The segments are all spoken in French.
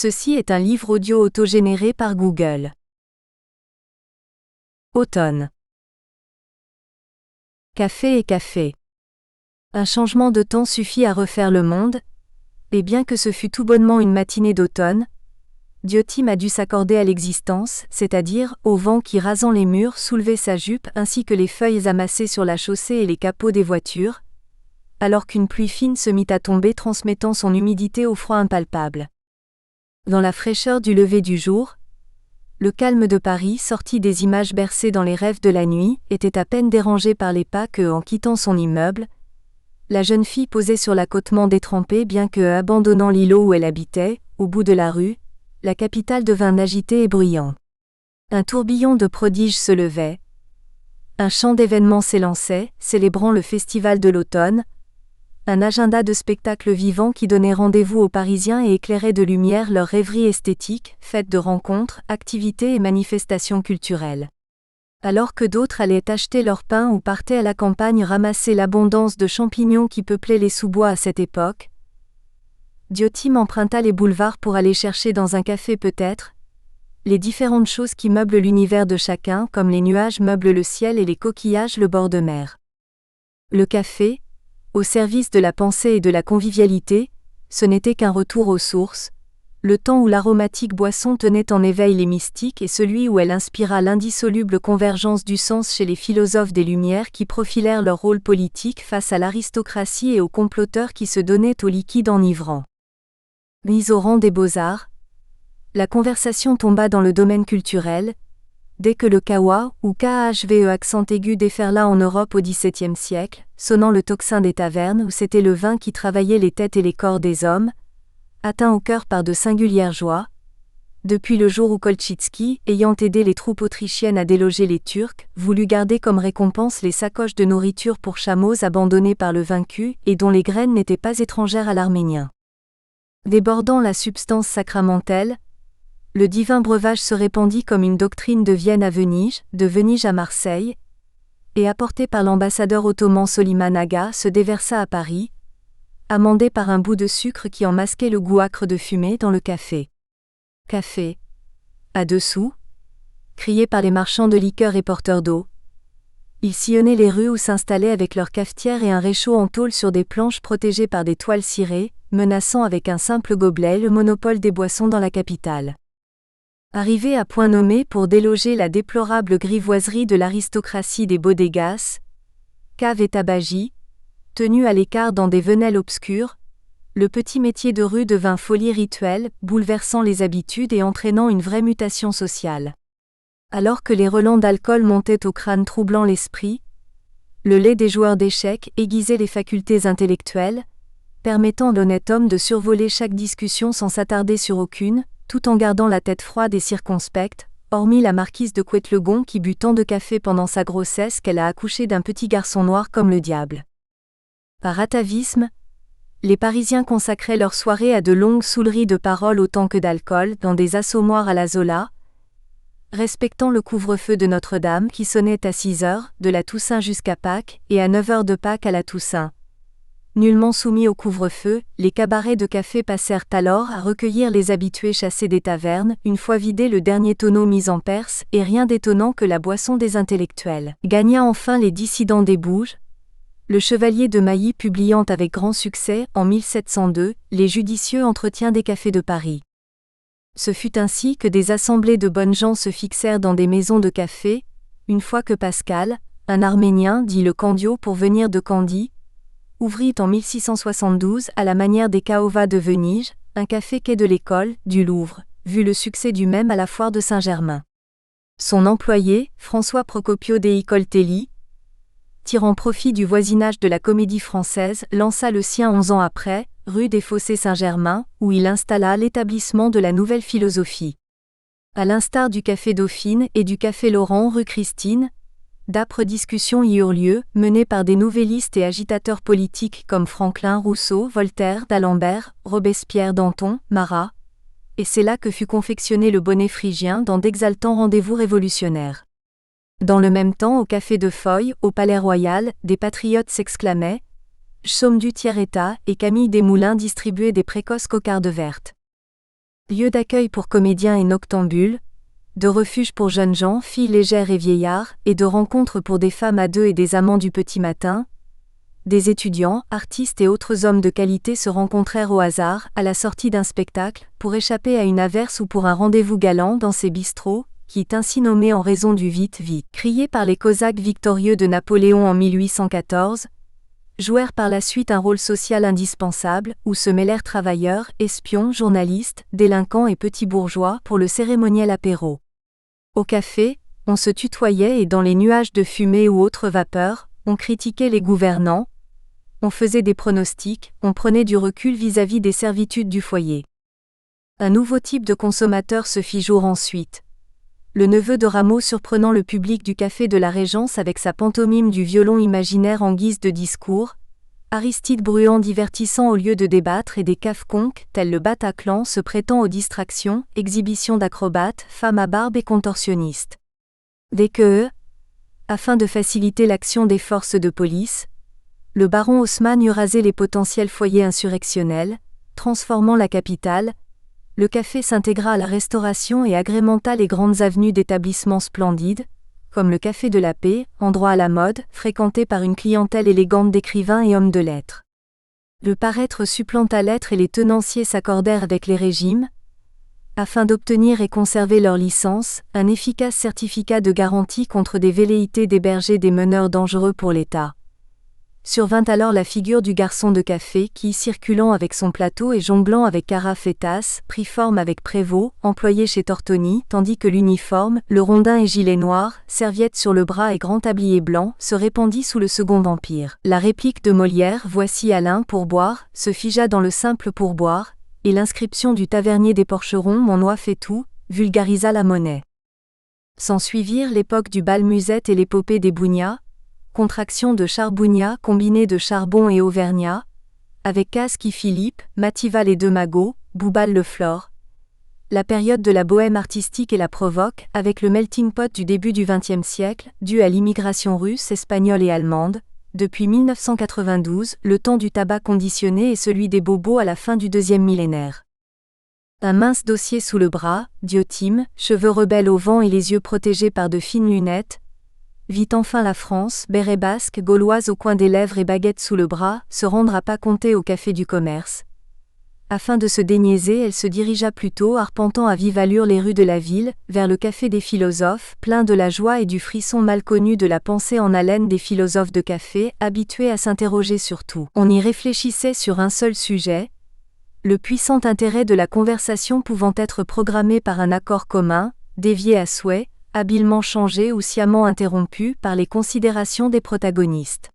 Ceci est un livre audio autogénéré par Google. Automne. Café et café. Un changement de temps suffit à refaire le monde, et bien que ce fût tout bonnement une matinée d'automne, Diotima a dû s'accorder à l'existence, c'est-à-dire au vent qui rasant les murs soulevait sa jupe ainsi que les feuilles amassées sur la chaussée et les capots des voitures, alors qu'une pluie fine se mit à tomber transmettant son humidité au froid impalpable. Dans la fraîcheur du lever du jour, le calme de Paris, sorti des images bercées dans les rêves de la nuit, était à peine dérangé par les pas que, en quittant son immeuble, la jeune fille posait sur l'accotement détrempé bien que, abandonnant l'îlot où elle habitait, au bout de la rue, la capitale devint agitée et bruyant. Un tourbillon de prodiges se levait. Un chant d'événements s'élançait, célébrant le festival de l'automne, un agenda de spectacles vivants qui donnait rendez-vous aux Parisiens et éclairait de lumière leur rêverie esthétique, faite de rencontres, activités et manifestations culturelles. Alors que d'autres allaient acheter leur pain ou partaient à la campagne ramasser l'abondance de champignons qui peuplaient les sous-bois à cette époque, Diotima emprunta les boulevards pour aller chercher dans un café peut-être les différentes choses qui meublent l'univers de chacun comme les nuages meublent le ciel et les coquillages le bord de mer. Le café, au service de la pensée et de la convivialité, ce n'était qu'un retour aux sources, le temps où l'aromatique boisson tenait en éveil les mystiques et celui où elle inspira l'indissoluble convergence du sens chez les philosophes des Lumières qui profilèrent leur rôle politique face à l'aristocratie et aux comploteurs qui se donnaient au liquide enivrant. Mise au rang des beaux-arts, la conversation tomba dans le domaine culturel, dès que le kawa, ou kahve accent aigu déferla en Europe au XVIIe siècle, sonnant le tocsin des tavernes où c'était le vin qui travaillait les têtes et les corps des hommes, atteint au cœur par de singulières joies, depuis le jour où Kolchitsky, ayant aidé les troupes autrichiennes à déloger les Turcs, voulut garder comme récompense les sacoches de nourriture pour chameaux abandonnés par le vaincu et dont les graines n'étaient pas étrangères à l'arménien. Débordant la substance sacramentelle, le divin breuvage se répandit comme une doctrine de Vienne à Venise, de Venise à Marseille, et apporté par l'ambassadeur ottoman Soliman Aga se déversa à Paris, amendé par un bout de sucre qui en masquait le goût âcre de fumée dans le café. Café. À 2 sous. Crié par les marchands de liqueurs et porteurs d'eau. Ils sillonnaient les rues ou s'installaient avec leurs cafetières et un réchaud en tôle sur des planches protégées par des toiles cirées, menaçant avec un simple gobelet le monopole des boissons dans la capitale. Arrivé à point nommé pour déloger la déplorable grivoiserie de l'aristocratie des bodegas, caves et tabagies, tenus à l'écart dans des venelles obscures, le petit métier de rue devint folie rituelle, bouleversant les habitudes et entraînant une vraie mutation sociale. Alors que les relents d'alcool montaient au crâne troublant l'esprit, le lait des joueurs d'échecs aiguisait les facultés intellectuelles, permettant à l'honnête homme de survoler chaque discussion sans s'attarder sur aucune, tout en gardant la tête froide et circonspecte, hormis la marquise de Couetlegon qui but tant de café pendant sa grossesse qu'elle a accouché d'un petit garçon noir comme le diable. Par atavisme, les Parisiens consacraient leur soirée à de longues saouleries de paroles autant que d'alcool dans des assommoirs à la Zola, respectant le couvre-feu de Notre-Dame qui sonnait à 6 heures, de la Toussaint jusqu'à Pâques, et à 9 heures de Pâques à la Toussaint. Nullement soumis au couvre-feu, les cabarets de café passèrent alors à recueillir les habitués chassés des tavernes, une fois vidé le dernier tonneau mis en Perse, et rien d'étonnant que la boisson des intellectuels gagna enfin les dissidents des Bouges, le chevalier de Mailly publiant avec grand succès, en 1702, les judicieux entretiens des cafés de Paris. Ce fut ainsi que des assemblées de bonnes gens se fixèrent dans des maisons de café, une fois que Pascal, un Arménien dit le Candio pour venir de Candie, ouvrit en 1672 à la manière des Caovas de Venise, un café quai de l'école, du Louvre, vu le succès du même à la foire de Saint-Germain. Son employé, François Procopio dei Coltelli, tirant profit du voisinage de la Comédie Française, lança le sien 11 ans après, rue des Fossés Saint-Germain, où il installa l'établissement de la Nouvelle Philosophie. À l'instar du Café Dauphine et du Café Laurent rue Christine, d'âpres discussions y eurent lieu, menées par des nouvellistes et agitateurs politiques comme Franklin, Rousseau, Voltaire, d'Alembert, Robespierre, Danton, Marat, et c'est là que fut confectionné le bonnet phrygien dans d'exaltants rendez-vous révolutionnaires. Dans le même temps au Café de Foy, au Palais Royal, des patriotes s'exclamaient « Chaume du tiers-état » et Camille Desmoulins distribuait des précoces cocardes vertes. Lieu d'accueil pour comédiens et noctambules, de refuge pour jeunes gens, filles légères et vieillards, et de rencontres pour des femmes à deux et des amants du petit matin. Des étudiants, artistes et autres hommes de qualité se rencontrèrent au hasard, à la sortie d'un spectacle, pour échapper à une averse ou pour un rendez-vous galant dans ces bistrots, qui est ainsi nommé en raison du vite vite, crié par les Cosaques victorieux de Napoléon en 1814, jouèrent par la suite un rôle social indispensable, où se mêlèrent travailleurs, espions, journalistes, délinquants et petits bourgeois pour le cérémoniel apéro. Au café, on se tutoyait et dans les nuages de fumée ou autres vapeurs, on critiquait les gouvernants, on faisait des pronostics, on prenait du recul vis-à-vis des servitudes du foyer. Un nouveau type de consommateur se fit jour ensuite. Le neveu de Rameau surprenant le public du café de la Régence avec sa pantomime du violon imaginaire en guise de discours, Aristide Bruand divertissant au lieu de débattre et des caves-conques, tels le Bataclan se prêtant aux distractions, exhibitions d'acrobates, femmes à barbe et contorsionnistes. Dès que, afin de faciliter l'action des forces de police, le baron Haussmann eut rasé les potentiels foyers insurrectionnels, transformant la capitale, le café s'intégra à la restauration et agrémenta les grandes avenues d'établissements splendides, comme le Café de la Paix, endroit à la mode, fréquenté par une clientèle élégante d'écrivains et hommes de lettres. Le paraître supplanta l'être et les tenanciers s'accordèrent avec les régimes, afin d'obtenir et conserver leur licence, un efficace certificat de garantie contre des velléités d'héberger des meneurs dangereux pour l'État. Survint alors la figure du garçon de café qui, circulant avec son plateau et jonglant avec carafe et tasse, prit forme avec Prévost, employé chez Tortoni, tandis que l'uniforme, le rondin et gilet noir, serviette sur le bras et grand tablier blanc, se répandit sous le Second Empire. La réplique de Molière « Voici Alain pour boire » se figea dans le simple pourboire, et l'inscription du tavernier des Porcherons « Mon oie fait tout » vulgarisa la monnaie. S'ensuivirent l'époque du bal musette et l'épopée des bougnats, contraction de charbougnat combinée de charbon et auvergnat, avec Casqui Philippe, Matival et de Magot, Boubal le Flore. La période de la bohème artistique et la provoque, avec le melting pot du début du XXe siècle, dû à l'immigration russe, espagnole et allemande. Depuis 1992, le temps du tabac conditionné et celui des bobos à la fin du deuxième millénaire. Un mince dossier sous le bras, diotime, cheveux rebelles au vent et les yeux protégés par de fines lunettes, vit enfin la France, béret basque, gauloise au coin des lèvres et baguette sous le bras, se rendre à pas compter au café du commerce. Afin de se déniaiser, elle se dirigea plutôt, arpentant à vive allure les rues de la ville, vers le café des philosophes, plein de la joie et du frisson mal connu de la pensée en haleine des philosophes de café, habitués à s'interroger sur tout. On y réfléchissait sur un seul sujet, le puissant intérêt de la conversation pouvant être programmé par un accord commun, dévié à souhait, habilement changé ou sciemment interrompu par les considérations des protagonistes.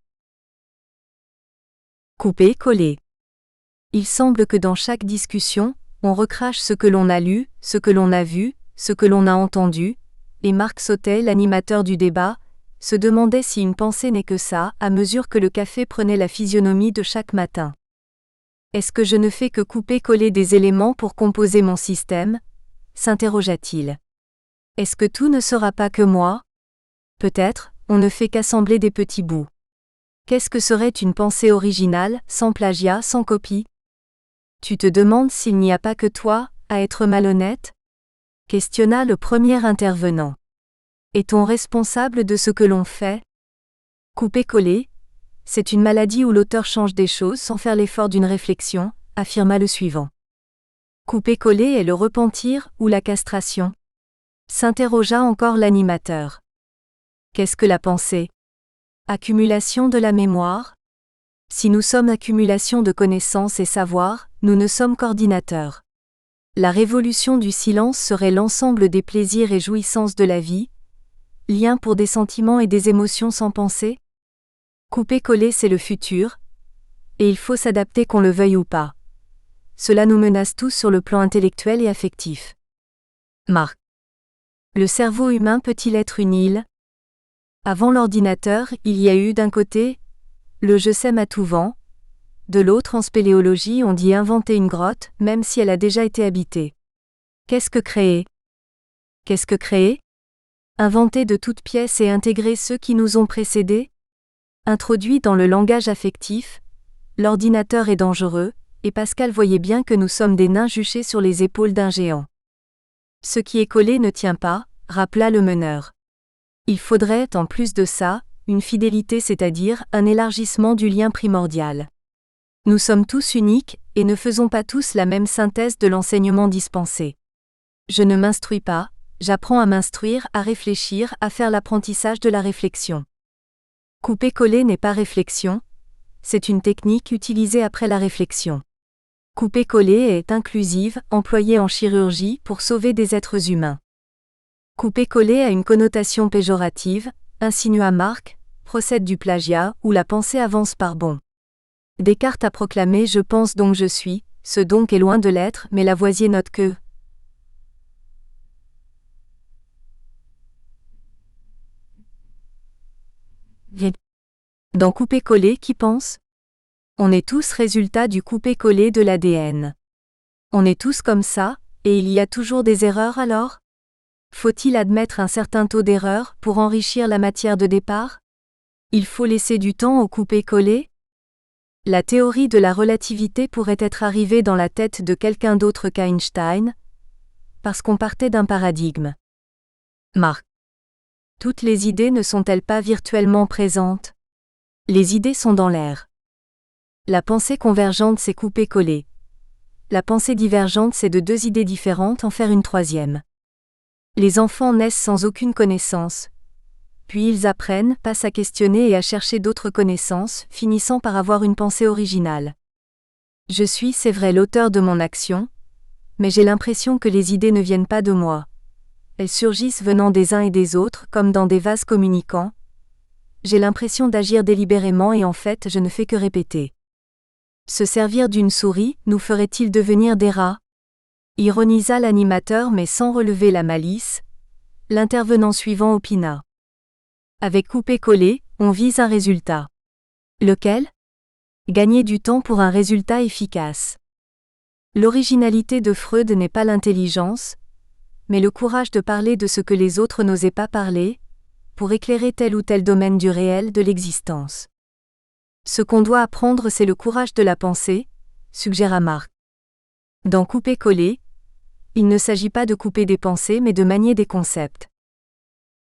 Couper-coller. Il semble que dans chaque discussion, on recrache ce que l'on a lu, ce que l'on a vu, ce que l'on a entendu, et Marc Sautet, l'animateur du débat, se demandait si une pensée n'est que ça, à mesure que le café prenait la physionomie de chaque matin. Est-ce que je ne fais que couper-coller des éléments pour composer mon système ? S'interrogea-t-il. Est-ce que tout ne sera pas que moi ? Peut-être, on ne fait qu'assembler des petits bouts. Qu'est-ce que serait une pensée originale, sans plagiat, sans copie ? Tu te demandes s'il n'y a pas que toi, à être malhonnête ? Questionna le premier intervenant. Est-on responsable de ce que l'on fait ? Couper-coller, c'est une maladie où l'auteur change des choses sans faire l'effort d'une réflexion, affirma le suivant. Couper-coller est le repentir ou la castration ? S'interrogea encore l'animateur. Qu'est-ce que la pensée ? Accumulation de la mémoire ? Si nous sommes accumulation de connaissances et savoirs, nous ne sommes qu'ordinateurs. La révolution du silence serait l'ensemble des plaisirs et jouissances de la vie, lien pour des sentiments et des émotions sans pensée ? Couper-coller c'est le futur, et il faut s'adapter qu'on le veuille ou pas. Cela nous menace tous sur le plan intellectuel et affectif. Marc. Le cerveau humain peut-il être une île ? Avant l'ordinateur, il y a eu d'un côté le je sème à tout vent, de l'autre en spéléologie on dit inventer une grotte, même si elle a déjà été habitée. Qu'est-ce que créer ? Qu'est-ce que créer ? Inventer de toutes pièces et intégrer ceux qui nous ont précédés ? Introduit dans le langage affectif, l'ordinateur est dangereux, et Pascal voyait bien que nous sommes des nains juchés sur les épaules d'un géant. Ce qui est collé ne tient pas, rappela le meneur. Il faudrait, en plus de ça, une fidélité, c'est-à-dire un élargissement du lien primordial. Nous sommes tous uniques, et ne faisons pas tous la même synthèse de l'enseignement dispensé. Je ne m'instruis pas, j'apprends à m'instruire, à réfléchir, à faire l'apprentissage de la réflexion. Couper-coller n'est pas réflexion, c'est une technique utilisée après la réflexion. Couper-coller est inclusive, employée en chirurgie pour sauver des êtres humains. Couper-coller a une connotation péjorative, insinua Marc, procède du plagiat où la pensée avance par bond. Descartes a proclamé « Je pense donc je suis », ce donc est loin de l'être, mais Lavoisier note que dans couper-coller, qui pense ? On est tous résultat du couper-coller de l'ADN. On est tous comme ça, et il y a toujours des erreurs alors ? Faut-il admettre un certain taux d'erreur pour enrichir la matière de départ ? Il faut laisser du temps au couper-coller ? La théorie de la relativité pourrait être arrivée dans la tête de quelqu'un d'autre qu'Einstein, parce qu'on partait d'un paradigme. Marc. Toutes les idées ne sont-elles pas virtuellement présentes ? Les idées sont dans l'air. La pensée convergente c'est couper-coller. La pensée divergente c'est de deux idées différentes en faire une troisième. Les enfants naissent sans aucune connaissance. Puis ils apprennent, passent à questionner et à chercher d'autres connaissances, finissant par avoir une pensée originale. Je suis, c'est vrai, l'auteur de mon action, mais j'ai l'impression que les idées ne viennent pas de moi. Elles surgissent venant des uns et des autres, comme dans des vases communicants. J'ai l'impression d'agir délibérément et en fait je ne fais que répéter. Se servir d'une souris, nous ferait-il devenir des rats ? Ironisa l'animateur mais sans relever la malice. L'intervenant suivant opina. Avec couper-coller, on vise un résultat. Lequel ? Gagner du temps pour un résultat efficace. L'originalité de Freud n'est pas l'intelligence, mais le courage de parler de ce que les autres n'osaient pas parler, pour éclairer tel ou tel domaine du réel de l'existence. Ce qu'on doit apprendre c'est le courage de la pensée, suggéra Marc. Dans couper-coller, il ne s'agit pas de couper des pensées mais de manier des concepts.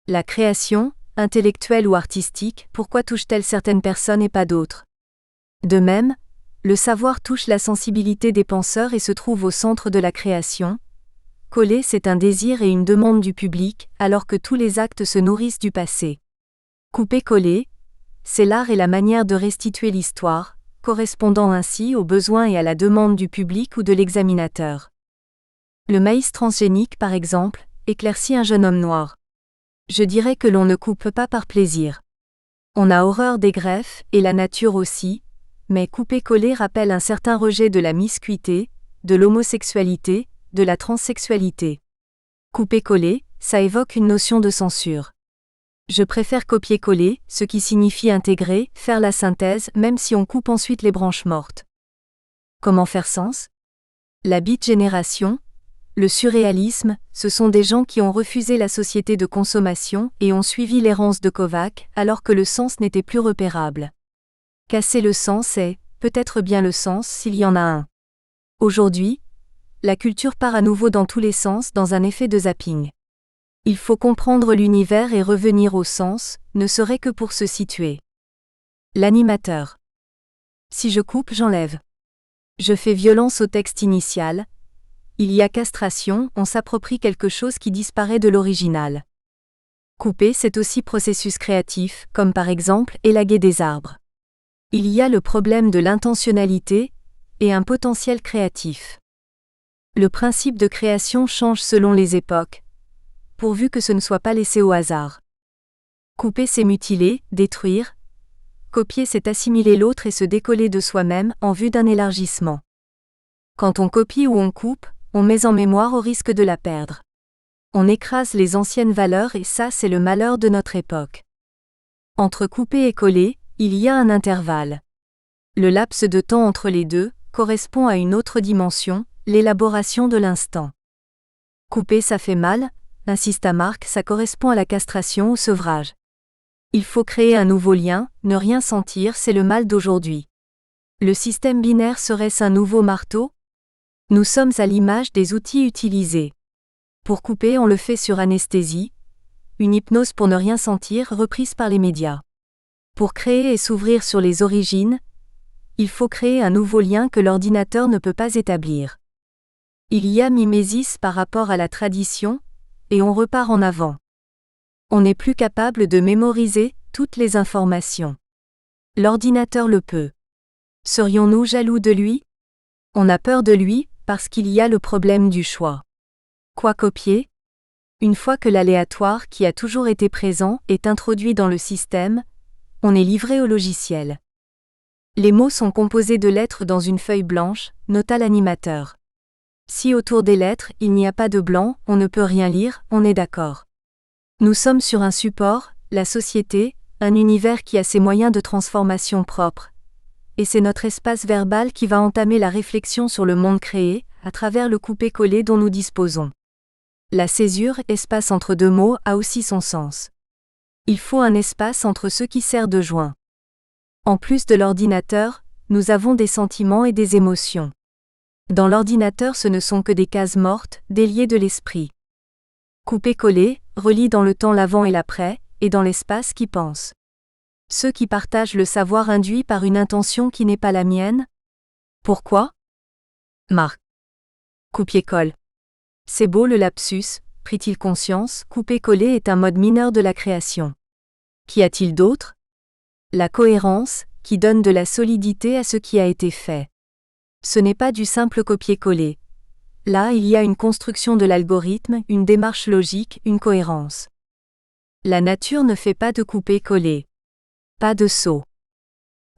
La création, intellectuelle ou artistique, pourquoi touche-t-elle certaines personnes et pas d'autres ? De même, le savoir touche la sensibilité des penseurs et se trouve au centre de la création. Coller c'est un désir et une demande du public, alors que tous les actes se nourrissent du passé. Couper-coller, c'est l'art et la manière de restituer l'histoire, correspondant ainsi aux besoins et à la demande du public ou de l'examinateur. Le maïs transgénique par exemple, éclaircit un jeune homme noir. Je dirais que l'on ne coupe pas par plaisir. On a horreur des greffes, et la nature aussi, mais couper-coller rappelle un certain rejet de la miscuité, de l'homosexualité, de la transsexualité. Couper-coller, ça évoque une notion de censure. Je préfère copier-coller, ce qui signifie intégrer, faire la synthèse, même si on coupe ensuite les branches mortes. Comment faire sens ? La beat génération, le surréalisme, ce sont des gens qui ont refusé la société de consommation et ont suivi l'errance de Kovacs, alors que le sens n'était plus repérable. Casser le sens est, peut-être bien le sens s'il y en a un. Aujourd'hui, la culture part à nouveau dans tous les sens dans un effet de zapping. Il faut comprendre l'univers et revenir au sens, ne serait que pour se situer. L'animateur. Si je coupe, j'enlève. Je fais violence au texte initial. Il y a castration, on s'approprie quelque chose qui disparaît de l'original. Couper, c'est aussi processus créatif, comme par exemple élaguer des arbres. Il y a le problème de l'intentionnalité et un potentiel créatif. Le principe de création change selon les époques, pourvu que ce ne soit pas laissé au hasard. Couper c'est mutiler, détruire. Copier c'est assimiler l'autre et se décoller de soi-même en vue d'un élargissement. Quand on copie ou on coupe, on met en mémoire au risque de la perdre. On écrase les anciennes valeurs et ça c'est le malheur de notre époque. Entre couper et coller, il y a un intervalle. Le laps de temps entre les deux correspond à une autre dimension, l'élaboration de l'instant. Couper ça fait mal, insista Marc, ça correspond à la castration ou sevrage. Il faut créer un nouveau lien, ne rien sentir c'est le mal d'aujourd'hui. Le système binaire serait-ce un nouveau marteau? Nous sommes à l'image des outils utilisés. Pour couper, on le fait sur anesthésie, une hypnose pour ne rien sentir reprise par les médias. Pour créer et s'ouvrir sur les origines, il faut créer un nouveau lien que l'ordinateur ne peut pas établir. Il y a mimésis par rapport à la tradition, et on repart en avant. On n'est plus capable de mémoriser toutes les informations. L'ordinateur le peut. Serions-nous jaloux de lui? On a peur de lui, parce qu'il y a le problème du choix. Quoi copier? Une fois que l'aléatoire qui a toujours été présent est introduit dans le système, on est livré au logiciel. Les mots sont composés de lettres dans une feuille blanche, nota l'animateur. Si autour des lettres il n'y a pas de blanc, on ne peut rien lire, on est d'accord. Nous sommes sur un support, la société, un univers qui a ses moyens de transformation propres. Et c'est notre espace verbal qui va entamer la réflexion sur le monde créé, à travers le coupé-collé dont nous disposons. La césure, espace entre deux mots, a aussi son sens. Il faut un espace entre ce qui sert de joint. En plus de l'ordinateur, nous avons des sentiments et des émotions. Dans l'ordinateur, ce ne sont que des cases mortes, déliées de l'esprit. Coupé-collé, relie dans le temps l'avant et l'après, et dans l'espace qui pense. Ceux qui partagent le savoir induit par une intention qui n'est pas la mienne? Pourquoi? Marc. Copier-colle. C'est beau le lapsus, prit-il conscience, couper-coller est un mode mineur de la création. Qu'y a-t-il d'autre? La cohérence, qui donne de la solidité à ce qui a été fait. Ce n'est pas du simple copier-coller. Là, il y a une construction de l'algorithme, une démarche logique, une cohérence. La nature ne fait pas de couper-coller. Pas de saut.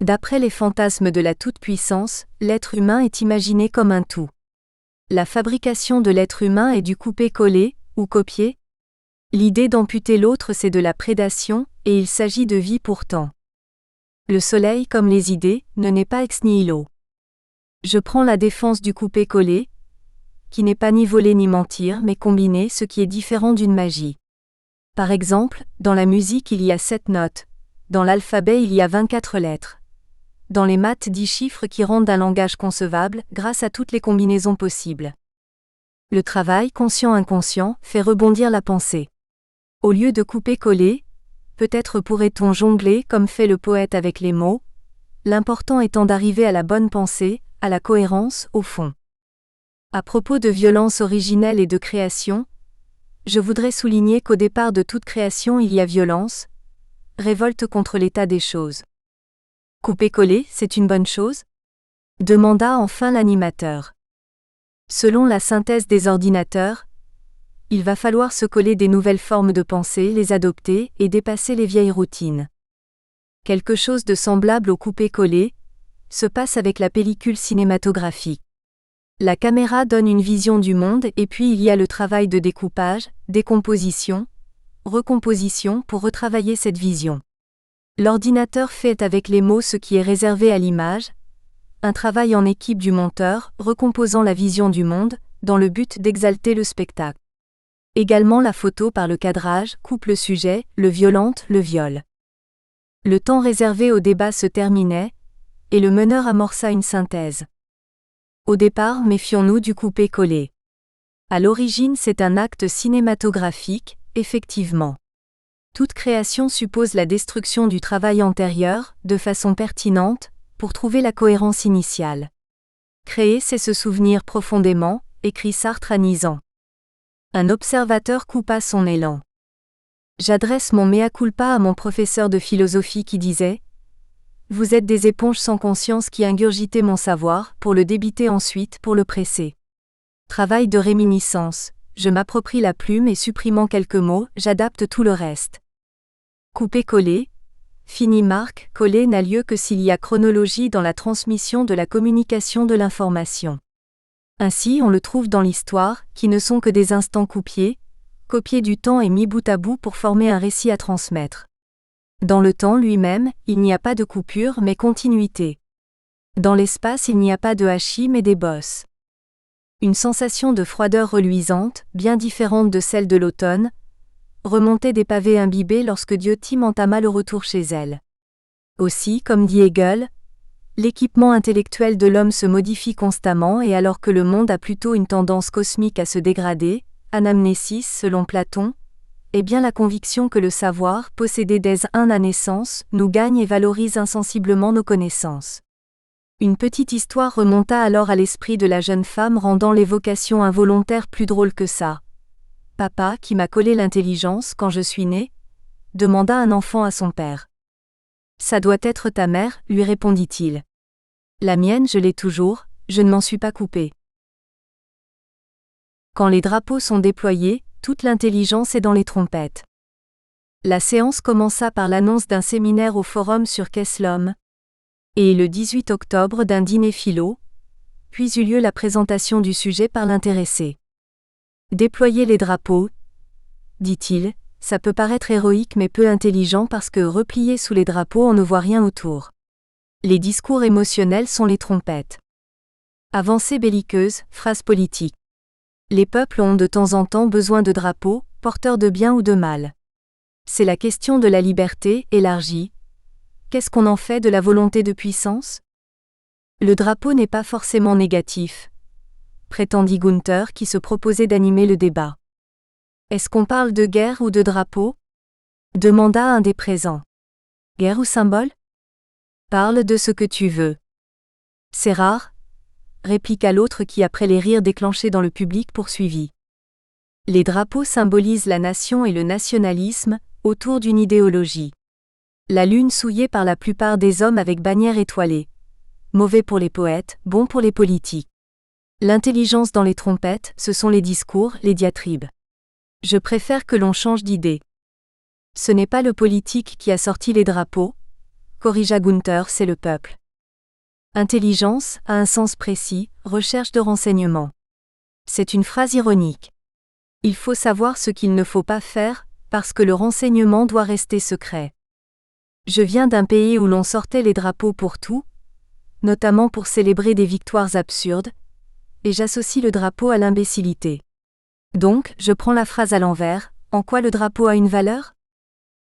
D'après les fantasmes de la toute-puissance, l'être humain est imaginé comme un tout. La fabrication de l'être humain est du couper-coller, ou copier. L'idée d'amputer l'autre, c'est de la prédation, et il s'agit de vie pourtant. Le soleil, comme les idées, ne naît pas ex nihilo. Je prends la défense du couper-coller, qui n'est pas ni voler ni mentir, mais combiner ce qui est différent d'une magie. Par exemple, dans la musique il y a 7 notes, dans l'alphabet il y a 24 lettres. Dans les maths 10 chiffres qui rendent un langage concevable, grâce à toutes les combinaisons possibles. Le travail conscient-inconscient fait rebondir la pensée. Au lieu de couper-coller, peut-être pourrait-on jongler comme fait le poète avec les mots, l'important étant d'arriver à la bonne pensée, à la cohérence, au fond. À propos de violence originelle et de création, je voudrais souligner qu'au départ de toute création il y a violence, révolte contre l'état des choses. Couper-coller, c'est une bonne chose? Demanda enfin l'animateur. Selon la synthèse des ordinateurs, il va falloir se coller des nouvelles formes de pensée, les adopter et dépasser les vieilles routines. Quelque chose de semblable au couper-coller se passe avec la pellicule cinématographique. La caméra donne une vision du monde et puis il y a le travail de découpage, décomposition, recomposition pour retravailler cette vision. L'ordinateur fait avec les mots ce qui est réservé à l'image, un travail en équipe du monteur, recomposant la vision du monde, dans le but d'exalter le spectacle. Également la photo par le cadrage, coupe le sujet, le violente, le viol. Le temps réservé au débat se terminait, et le meneur amorça une synthèse. Au départ, méfions-nous du couper-coller. À l'origine, c'est un acte cinématographique, effectivement. Toute création suppose la destruction du travail antérieur, de façon pertinente, pour trouver la cohérence initiale. Créer, c'est se souvenir profondément, écrit Sartre à Nizan. Un observateur coupa son élan. J'adresse mon mea culpa à mon professeur de philosophie qui disait « Vous êtes des éponges sans conscience qui ingurgitez mon savoir, pour le débiter ensuite, pour le presser. » Travail de réminiscence, je m'approprie la plume et supprimant quelques mots, j'adapte tout le reste. Couper-coller, fini Marc, coller n'a lieu que s'il y a chronologie dans la transmission de la communication de l'information. Ainsi on le trouve dans l'histoire, qui ne sont que des instants copiés du temps et mis bout à bout pour former un récit à transmettre. Dans le temps lui-même, il n'y a pas de coupure mais continuité. Dans l'espace il n'y a pas de hachis mais des bosses. Une sensation de froideur reluisante, bien différente de celle de l'automne, remontait des pavés imbibés lorsque Diotim entama le retour chez elle. Aussi, comme dit Hegel, l'équipement intellectuel de l'homme se modifie constamment et alors que le monde a plutôt une tendance cosmique à se dégrader, anamnésis selon Platon, eh bien la conviction que le savoir, possédé dès à naissance, nous gagne et valorise insensiblement nos connaissances. Une petite histoire remonta alors à l'esprit de la jeune femme rendant l'évocation involontaire plus drôle que ça. « Papa, qui m'a collé l'intelligence quand je suis né ?» demanda un enfant à son père. « Ça doit être ta mère, lui répondit-il. La mienne, je l'ai toujours, je ne m'en suis pas coupé. » Quand les drapeaux sont déployés, toute l'intelligence est dans les trompettes. La séance commença par l'annonce d'un séminaire au forum sur Qu'est-ce l'homme ? Et le 18 octobre d'un dîner philo, puis eut lieu la présentation du sujet par l'intéressé. Déployer les drapeaux, dit-il, ça peut paraître héroïque mais peu intelligent parce que replié sous les drapeaux on ne voit rien autour. Les discours émotionnels sont les trompettes. Avancée belliqueuse, phrase politique. Les peuples ont de temps en temps besoin de drapeaux, porteurs de bien ou de mal. C'est la question de la liberté, élargie. Qu'est-ce qu'on en fait de la volonté de puissance ? Le drapeau n'est pas forcément négatif, prétendit Gunther qui se proposait d'animer le débat. Est-ce qu'on parle de guerre ou de drapeau ? Demanda un des présents. Guerre ou symbole ? Parle de ce que tu veux. C'est rare, répliqua l'autre qui après les rires déclenchés dans le public poursuivit. Les drapeaux symbolisent la nation et le nationalisme, autour d'une idéologie. La lune souillée par la plupart des hommes avec bannière étoilée. Mauvais pour les poètes, bon pour les politiques. L'intelligence dans les trompettes, ce sont les discours, les diatribes. Je préfère que l'on change d'idée. Ce n'est pas le politique qui a sorti les drapeaux, corrigea Gunther, c'est le peuple. Intelligence, a un sens précis, recherche de renseignements. C'est une phrase ironique. Il faut savoir ce qu'il ne faut pas faire, parce que le renseignement doit rester secret. Je viens d'un pays où l'on sortait les drapeaux pour tout, notamment pour célébrer des victoires absurdes, et j'associe le drapeau à l'imbécilité. Donc, je prends la phrase à l'envers, en quoi le drapeau a une valeur ?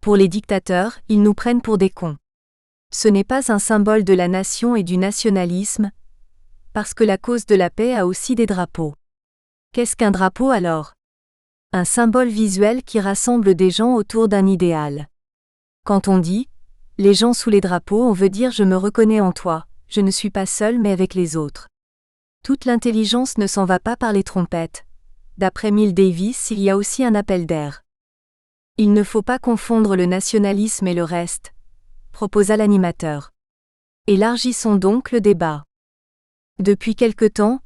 Pour les dictateurs, ils nous prennent pour des cons. Ce n'est pas un symbole de la nation et du nationalisme, parce que la cause de la paix a aussi des drapeaux. Qu'est-ce qu'un drapeau alors ? Un symbole visuel qui rassemble des gens autour d'un idéal. Quand on dit « les gens sous les drapeaux », on veut dire « je me reconnais en toi, je ne suis pas seul mais avec les autres ». Toute l'intelligence ne s'en va pas par les trompettes. D'après Miles Davis, il y a aussi un appel d'air. Il ne faut pas confondre le nationalisme et le reste, proposa l'animateur. Élargissons donc le débat. Depuis quelque temps,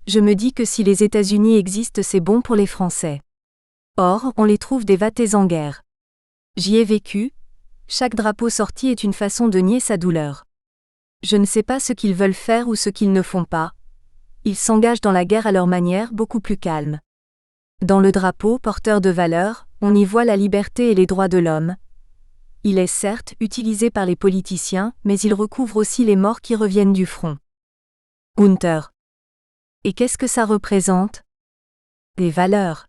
je me dis que si les États-Unis existent, c'est bon pour les Français. Or, on les trouve dévastés en guerre. J'y ai vécu, chaque drapeau sorti est une façon de nier sa douleur. Je ne sais pas ce qu'ils veulent faire ou ce qu'ils ne font pas. Ils s'engagent dans la guerre à leur manière, beaucoup plus calme. Dans le drapeau, porteur de valeurs, on y voit la liberté et les droits de l'homme. Il est certes utilisé par les politiciens, mais il recouvre aussi les morts qui reviennent du front. Gunther. Et qu'est-ce que ça représente ? Des valeurs.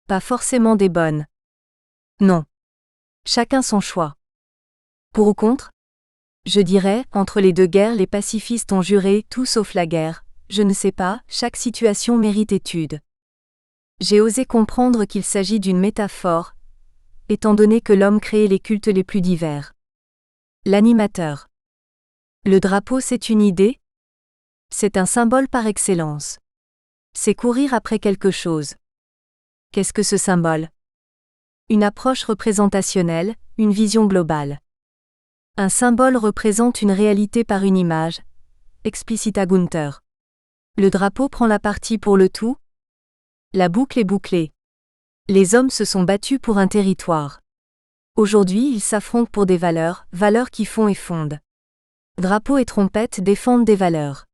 Pas forcément des bonnes. Non. Chacun son choix. Pour ou contre ? Je dirais, entre les deux guerres, les pacifistes ont juré tout sauf la guerre. Je ne sais pas, chaque situation mérite étude. J'ai osé comprendre qu'il s'agit d'une métaphore, étant donné que l'homme crée les cultes les plus divers. L'animateur. Le drapeau, c'est une idée ? C'est un symbole par excellence. C'est courir après quelque chose. Qu'est-ce que ce symbole ? Une approche représentationnelle, une vision globale. Un symbole représente une réalité par une image, explicita Gunther. Le drapeau prend la partie pour le tout ? La boucle est bouclée. Les hommes se sont battus pour un territoire. Aujourd'hui, ils s'affrontent pour des valeurs, valeurs qui font et fondent. Drapeau et trompette défendent des valeurs.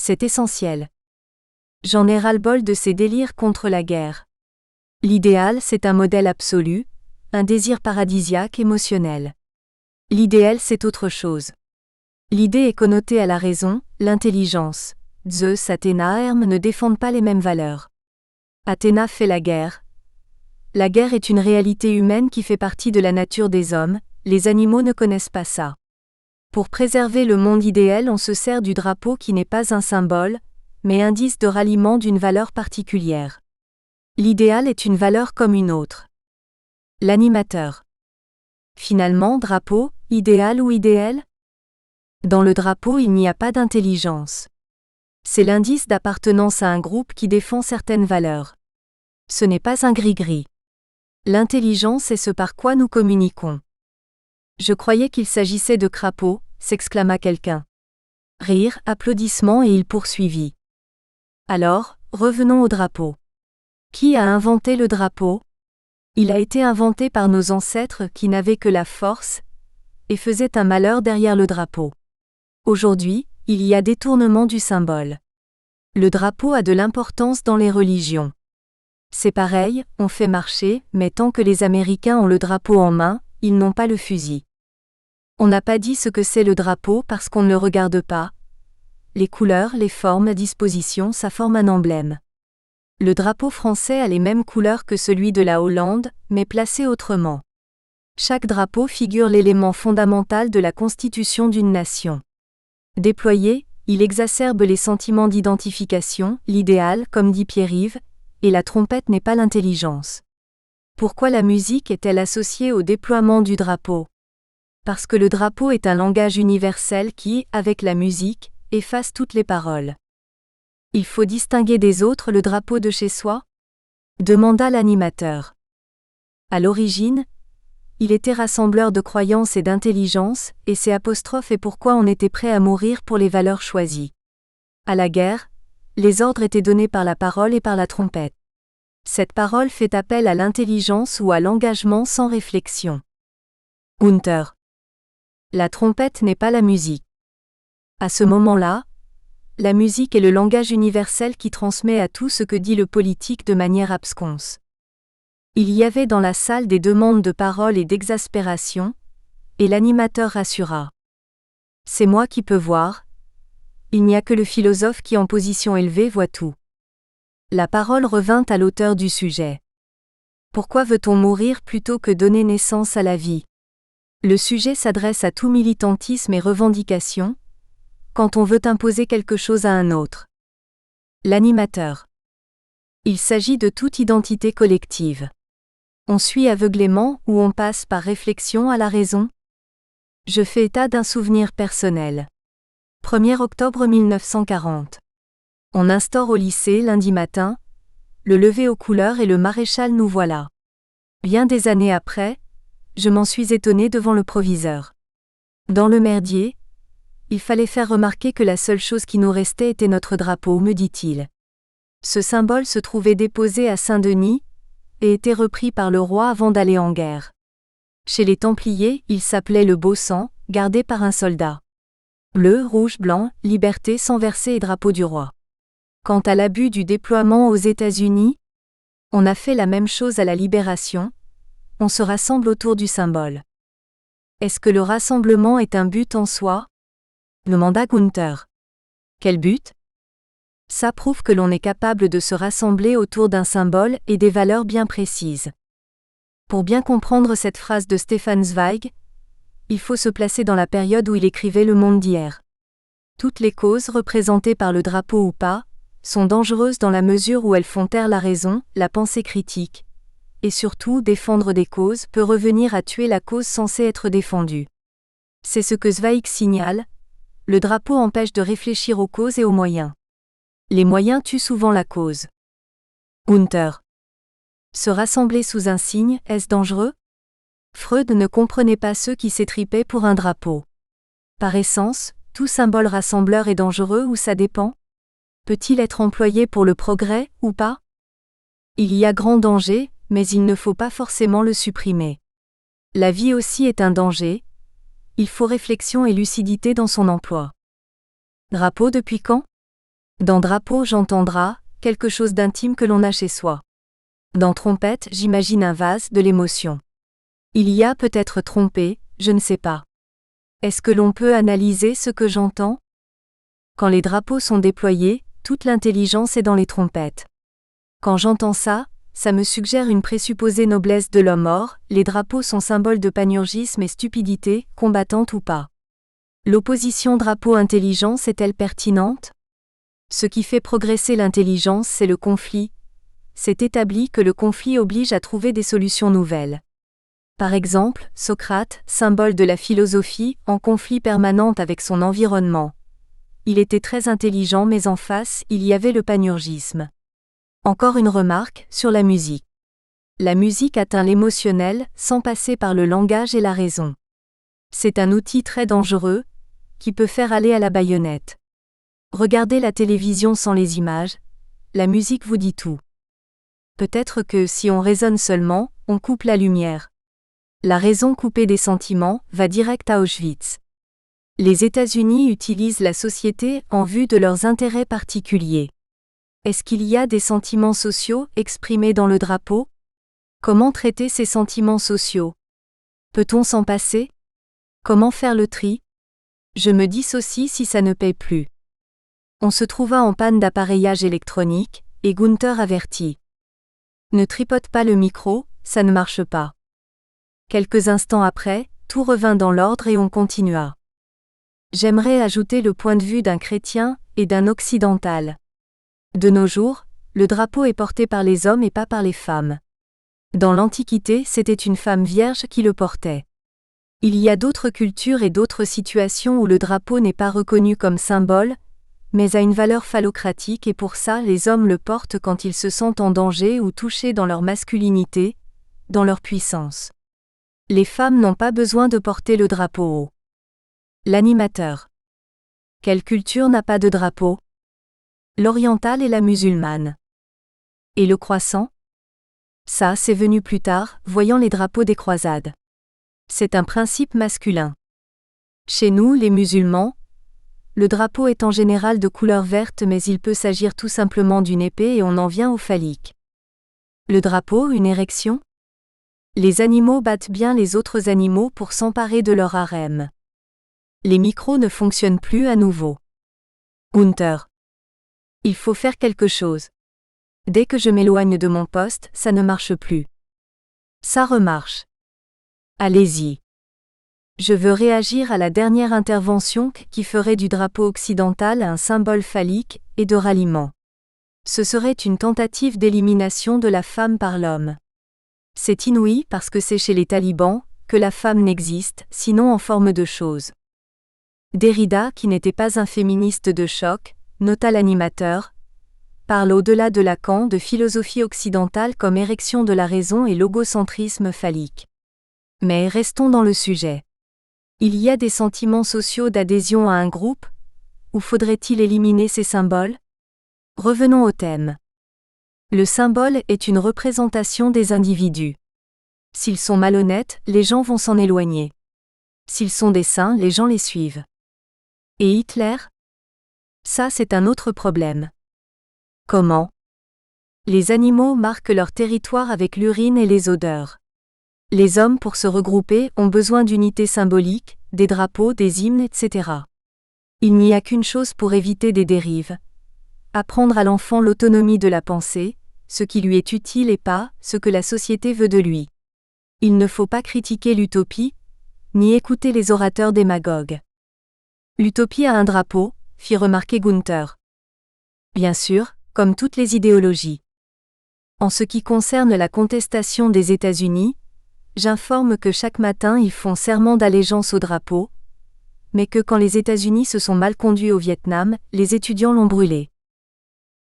C'est essentiel. J'en ai ras-le-bol de ces délires contre la guerre. L'idéal, c'est un modèle absolu, un désir paradisiaque émotionnel. L'idéal, c'est autre chose. L'idée est connotée à la raison, l'intelligence. Zeus, Athéna, Hermès ne défendent pas les mêmes valeurs. Athéna fait la guerre. La guerre est une réalité humaine qui fait partie de la nature des hommes, les animaux ne connaissent pas ça. Pour préserver le monde idéal, on se sert du drapeau qui n'est pas un symbole, mais indice de ralliement d'une valeur particulière. L'idéal est une valeur comme une autre. L'animateur. Finalement, drapeau, idéal ou idéal ? Dans le drapeau, il n'y a pas d'intelligence. C'est l'indice d'appartenance à un groupe qui défend certaines valeurs. Ce n'est pas un gris-gris. L'intelligence est ce par quoi nous communiquons. Je croyais qu'il s'agissait de crapauds, s'exclama quelqu'un. Rire, applaudissements et il poursuivit. Alors, revenons au drapeau. Qui a inventé le drapeau ? Il a été inventé par nos ancêtres qui n'avaient que la force et faisaient un malheur derrière le drapeau. Aujourd'hui, il y a détournement du symbole. Le drapeau a de l'importance dans les religions. C'est pareil, on fait marcher, mais tant que les Américains ont le drapeau en main, ils n'ont pas le fusil. On n'a pas dit ce que c'est le drapeau parce qu'on ne le regarde pas. Les couleurs, les formes, dispositions, ça forme un emblème. Le drapeau français a les mêmes couleurs que celui de la Hollande, mais placé autrement. Chaque drapeau figure l'élément fondamental de la constitution d'une nation. Déployé, il exacerbe les sentiments d'identification, l'idéal, comme dit Pierre-Yves, et la trompette n'est pas l'intelligence. Pourquoi la musique est-elle associée au déploiement du drapeau ? Parce que le drapeau est un langage universel qui, avec la musique, efface toutes les paroles. Il faut distinguer des autres le drapeau de chez soi ? Demanda l'animateur. À l'origine, il était rassembleur de croyances et d'intelligence, et c'est apostrophe et pourquoi on était prêt à mourir pour les valeurs choisies. À la guerre, les ordres étaient donnés par la parole et par la trompette. Cette parole fait appel à l'intelligence ou à l'engagement sans réflexion. Gunther. La trompette n'est pas la musique. À ce moment-là, la musique est le langage universel qui transmet à tout ce que dit le politique de manière absconse. Il y avait dans la salle des demandes de parole et d'exaspération, et l'animateur rassura. C'est moi qui peux voir. Il n'y a que le philosophe qui en position élevée voit tout. La parole revint à l'auteur du sujet. Pourquoi veut-on mourir plutôt que donner naissance à la vie ? Le sujet s'adresse à tout militantisme et revendication, quand on veut imposer quelque chose à un autre. L'animateur. Il s'agit de toute identité collective. On suit aveuglément ou on passe par réflexion à la raison ? Je fais état d'un souvenir personnel. 1er octobre 1940. On instaure au lycée lundi matin, le lever aux couleurs et le maréchal nous voilà. Bien des années après, je m'en suis étonné devant le proviseur. Dans le merdier, il fallait faire remarquer que la seule chose qui nous restait était notre drapeau, me dit-il. Ce symbole se trouvait déposé à Saint-Denis, et était repris par le roi avant d'aller en guerre. Chez les Templiers, il s'appelait le beau sang, gardé par un soldat. Bleu, rouge, blanc, liberté sans verser et drapeau du roi. Quant à l'abus du déploiement aux États-Unis, on a fait la même chose à la Libération, on se rassemble autour du symbole. Est-ce que le rassemblement est un but en soi ? Demanda Gunther. Quel but ? Ça prouve que l'on est capable de se rassembler autour d'un symbole et des valeurs bien précises. Pour bien comprendre cette phrase de Stefan Zweig, il faut se placer dans la période où il écrivait Le Monde d'hier. Toutes les causes représentées par le drapeau ou pas, sont dangereuses dans la mesure où elles font taire la raison, la pensée critique. Et surtout, défendre des causes peut revenir à tuer la cause censée être défendue. C'est ce que Zweig signale, le drapeau empêche de réfléchir aux causes et aux moyens. Les moyens tuent souvent la cause. Gunther. Se rassembler sous un signe, est-ce dangereux ? Freud ne comprenait pas ceux qui s'étripaient pour un drapeau. Par essence, tout symbole rassembleur est dangereux ou ça dépend ? Peut-il être employé pour le progrès, ou pas ? Il y a grand danger, mais il ne faut pas forcément le supprimer. La vie aussi est un danger. Il faut réflexion et lucidité dans son emploi. Drapeau depuis quand ? Dans drapeau j'entendra, quelque chose d'intime que l'on a chez soi. Dans trompette j'imagine un vase, de l'émotion. Il y a peut-être trompé, je ne sais pas. Est-ce que l'on peut analyser ce que j'entends ? Quand les drapeaux sont déployés, toute l'intelligence est dans les trompettes. Quand j'entends ça, ça me suggère une présupposée noblesse de l'homme mort, les drapeaux sont symboles de panurgisme et stupidité, combattante ou pas. L'opposition drapeau-intelligence est-elle pertinente? Ce qui fait progresser l'intelligence, c'est le conflit. C'est établi que le conflit oblige à trouver des solutions nouvelles. Par exemple, Socrate, symbole de la philosophie, en conflit permanent avec son environnement. Il était très intelligent mais en face, il y avait le panurgisme. Encore une remarque sur la musique. La musique atteint l'émotionnel sans passer par le langage et la raison. C'est un outil très dangereux, qui peut faire aller à la baïonnette. Regardez la télévision sans les images, la musique vous dit tout. Peut-être que si on raisonne seulement, on coupe la lumière. La raison coupée des sentiments va direct à Auschwitz. Les États-Unis utilisent la société en vue de leurs intérêts particuliers. Est-ce qu'il y a des sentiments sociaux exprimés dans le drapeau? Comment traiter ces sentiments sociaux? Peut-on s'en passer? Comment faire le tri? Je me dissocie si ça ne paie plus. On se trouva en panne d'appareillage électronique, et Gunther avertit. Ne tripote pas le micro, ça ne marche pas. Quelques instants après, tout revint dans l'ordre et on continua. J'aimerais ajouter le point de vue d'un chrétien et d'un occidental. De nos jours, le drapeau est porté par les hommes et pas par les femmes. Dans l'Antiquité, c'était une femme vierge qui le portait. Il y a d'autres cultures et d'autres situations où le drapeau n'est pas reconnu comme symbole, mais a une valeur phallocratique et pour ça les hommes le portent quand ils se sentent en danger ou touchés dans leur masculinité, dans leur puissance. Les femmes n'ont pas besoin de porter le drapeau haut. L'animateur. Quelle culture n'a pas de drapeau? L'orientale et la musulmane. Et le croissant? Ça, c'est venu plus tard, voyant les drapeaux des croisades. C'est un principe masculin. Chez nous, les musulmans, le drapeau est en général de couleur verte mais il peut s'agir tout simplement d'une épée et on en vient au phallique. Le drapeau, une érection? Les animaux battent bien les autres animaux pour s'emparer de leur harem. Les micros ne fonctionnent plus à nouveau. Gunther. Il faut faire quelque chose. Dès que je m'éloigne de mon poste, ça ne marche plus. Ça remarche. Allez-y. Je veux réagir à la dernière intervention qui ferait du drapeau occidental un symbole phallique et de ralliement. Ce serait une tentative d'élimination de la femme par l'homme. C'est inouï parce que c'est chez les talibans que la femme n'existe, sinon en forme de chose. Derrida, qui n'était pas un féministe de choc, nota l'animateur, parle au-delà de Lacan de philosophie occidentale comme érection de la raison et logocentrisme phallique. Mais restons dans le sujet. Il y a des sentiments sociaux d'adhésion à un groupe? Ou faudrait-il éliminer ces symboles? Revenons au thème. Le symbole est une représentation des individus. S'ils sont malhonnêtes, les gens vont s'en éloigner. S'ils sont des saints, les gens les suivent. Et Hitler? Ça, c'est un autre problème. Comment? Les animaux marquent leur territoire avec l'urine et les odeurs. Les hommes, pour se regrouper, ont besoin d'unités symboliques, des drapeaux, des hymnes, etc. Il n'y a qu'une chose pour éviter des dérives. Apprendre à l'enfant l'autonomie de la pensée, ce qui lui est utile et pas ce que la société veut de lui. Il ne faut pas critiquer l'utopie, ni écouter les orateurs démagogues. L'utopie a un drapeau, fit remarquer Gunther. Bien sûr, comme toutes les idéologies. En ce qui concerne la contestation des États-Unis, j'informe que chaque matin ils font serment d'allégeance au drapeau, mais que quand les États-Unis se sont mal conduits au Vietnam, les étudiants l'ont brûlé.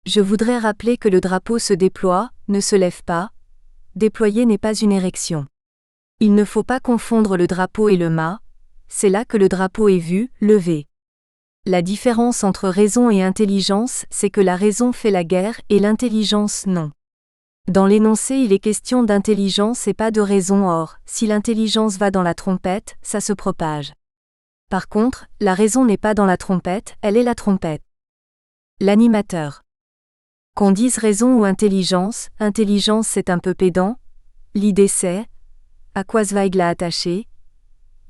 Je voudrais rappeler que le drapeau se déploie, ne se lève pas. Déployer n'est pas une érection. Il ne faut pas confondre le drapeau et le mât, c'est là que le drapeau est vu, levé. La différence entre raison et intelligence, c'est que la raison fait la guerre et l'intelligence non. Dans l'énoncé, il est question d'intelligence et pas de raison, or, si l'intelligence va dans la trompette, ça se propage. Par contre, la raison n'est pas dans la trompette, elle est la trompette. L'animateur. Qu'on dise raison ou intelligence c'est un peu pédant. L'idée c'est, à quoi Zweig l'a attaché.